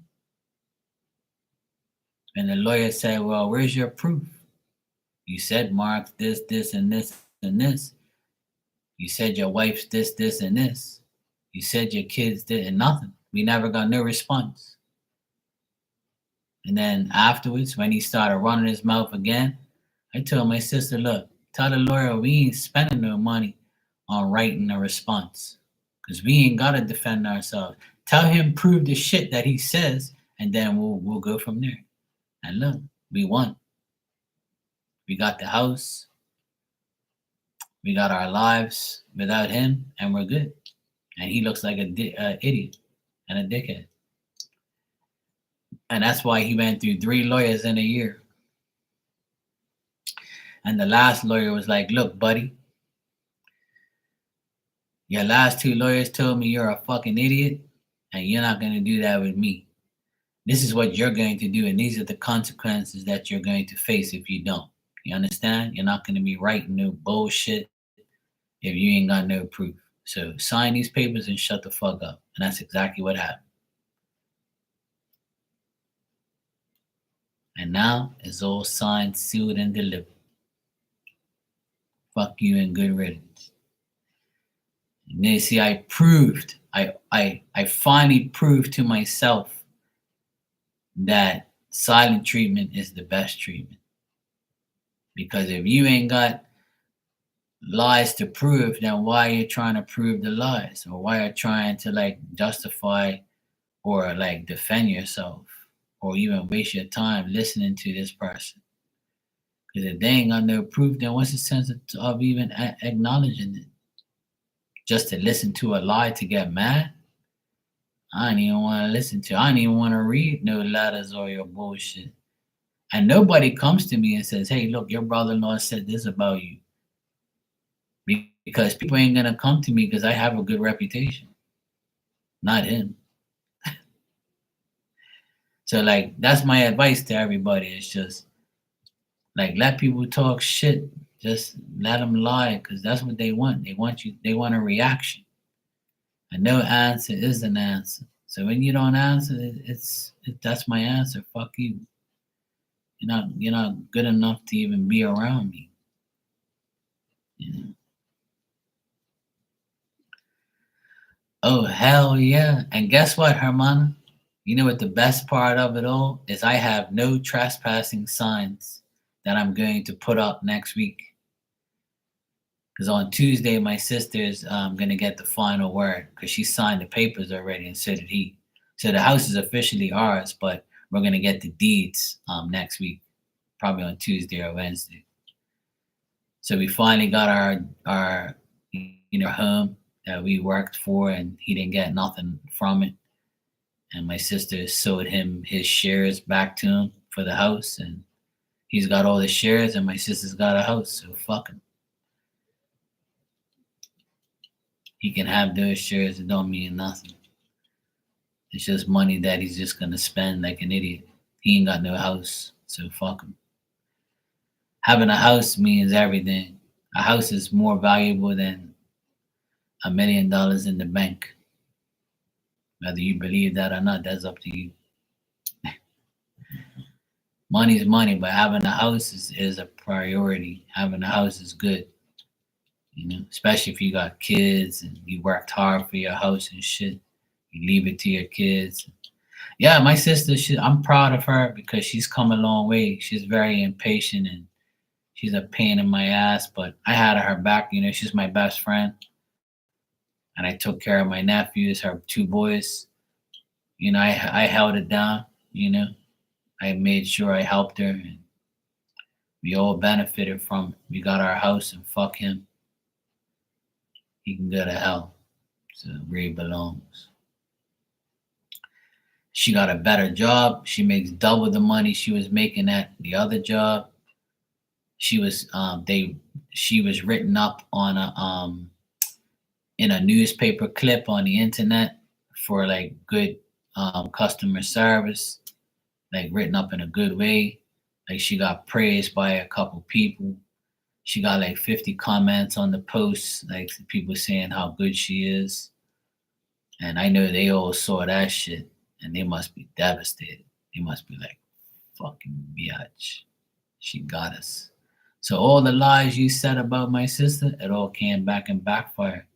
Speaker 1: when the lawyer said, "Well, where's your proof? You said Mark's this, and this, and this. You said your wife's this, and this. You said your kids did, and nothing. We never got no response." And then afterwards, when he started running his mouth again, I told my sister, look, tell the lawyer we ain't spending no money on writing a response. Because we ain't gotta defend ourselves. Tell him prove the shit that he says, and then we'll go from there. And look, we won. We got the house, we got our lives without him, and we're good. And he looks like a idiot and a dickhead. And that's why he went through 3 lawyers in a year. And the last lawyer was like, look, buddy, your last 2 lawyers told me you're a fucking idiot, and you're not going to do that with me. This is what you're going to do, and these are the consequences that you're going to face if you don't. You understand? You're not going to be writing no bullshit if you ain't got no proof. So sign these papers and shut the fuck up. And that's exactly what happened. And now it's all signed, sealed, and delivered. Fuck you and good riddance. And then see, I finally proved to myself that silent treatment is the best treatment. Because if you ain't got lies to prove, then why are you trying to prove the lies? Or why are you trying to like justify or like defend yourself? Or even waste your time listening to this person? Because if they ain't got no proof, then what's the sense of even acknowledging it? Just to listen to a lie to get mad? I don't even want to listen to. I don't even want to read no letters or your bullshit. And nobody comes to me and says, "Hey, look, your brother-in-law said this about you." Because people ain't gonna come to me because I have a good reputation, not him. So like that's my advice to everybody. It's just like let people talk shit. Just let them lie because that's what they want. They want you. They want a reaction. And no answer is an answer. So when you don't answer, that's my answer. Fuck you. You're not good enough to even be around me. You know? Oh hell yeah! And guess what, Hermana? You know what the best part of it all is? I have no trespassing signs that I'm going to put up next week. Because on Tuesday, my sister's going to get the final word because she signed the papers already and so did he. So the house is officially ours, but we're going to get the deeds next week, probably on Tuesday or Wednesday. So we finally got our home that we worked for, and he didn't get nothing from it. And my sister sold him his shares back to him for the house, and he's got all the shares, and my sister's got a house. So fuck him. He can have those shares. It don't mean nothing. It's just money that he's just gonna spend like an idiot. He ain't got no house, so fuck him. Having a house means everything. A house is more valuable than $1 million in the bank. Whether you believe that or not, that's up to you. Money's money, but having a house is a priority. Having a house is good, especially if you got kids and you worked hard for your house and shit. You leave it to your kids. Yeah, my sister, I'm proud of her because she's come a long way. She's very impatient and she's a pain in my ass, but I had her back. She's my best friend. And I took care of my nephews, her two boys. I held it down, I made sure I helped her and we all benefited from it. We got our house and fuck him. He can go to hell. So where he belongs. She got a better job. She makes double the money she was making at the other job. She was she was written up on in a newspaper clip on the internet for like good customer service, like written up in a good way. Like she got praised by a couple people. She got like 50 comments on the post, like people saying how good she is. And I know they all saw that shit and they must be devastated. They must be like, fucking biatch. She got us. So all the lies you said about my sister, it all came back and backfired.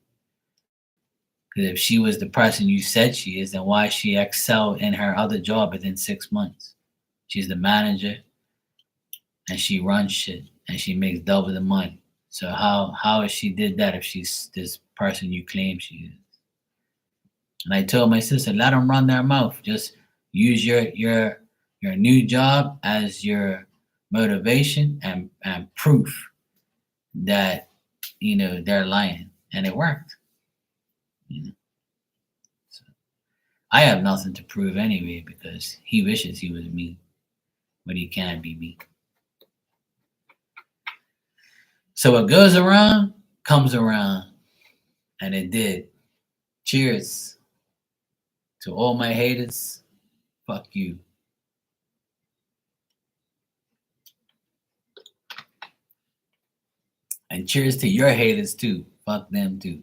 Speaker 1: Because if she was the person you said she is, then why she excelled in her other job within 6 months? She's the manager and she runs shit and she makes double the money. So how is she did that if she's this person you claim she is? And I told my sister, let them run their mouth. Just use your new job as your motivation and proof that they're lying. And it worked. So I have nothing to prove anyway because he wishes he was me, but he can't be me. So what goes around comes around, and it did. Cheers to all my haters. Fuck you. And cheers to your haters too. Fuck them too.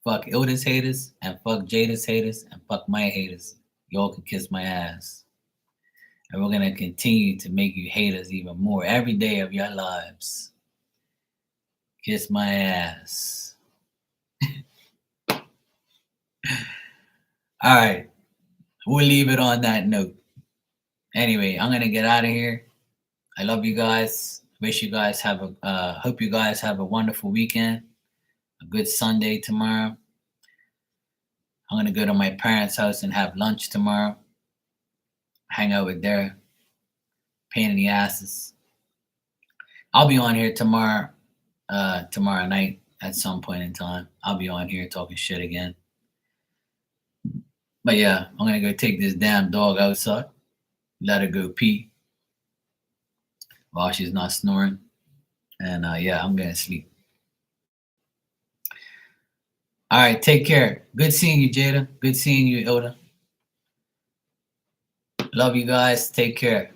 Speaker 1: Fuck Ilda's haters and fuck Jada's haters and fuck my haters. Y'all can kiss my ass. And we're gonna continue to make you haters even more every day of your lives. Kiss my ass. All right. we'll leave it on that note. Anyway, I'm gonna get out of here. I love you guys. Wish you guys have a hope you guys have a wonderful weekend. A good Sunday tomorrow. I'm gonna go to my parents' house and have lunch tomorrow. Hang out with their pain in the asses. I'll be on here tomorrow night at some point in time. I'll be on here talking shit again. But yeah, I'm gonna go take this damn dog outside. Let her go pee while she's not snoring. And yeah, I'm gonna sleep. All right, take care. Good seeing you, Jada. Good seeing you, Ilda. Love you guys. Take care.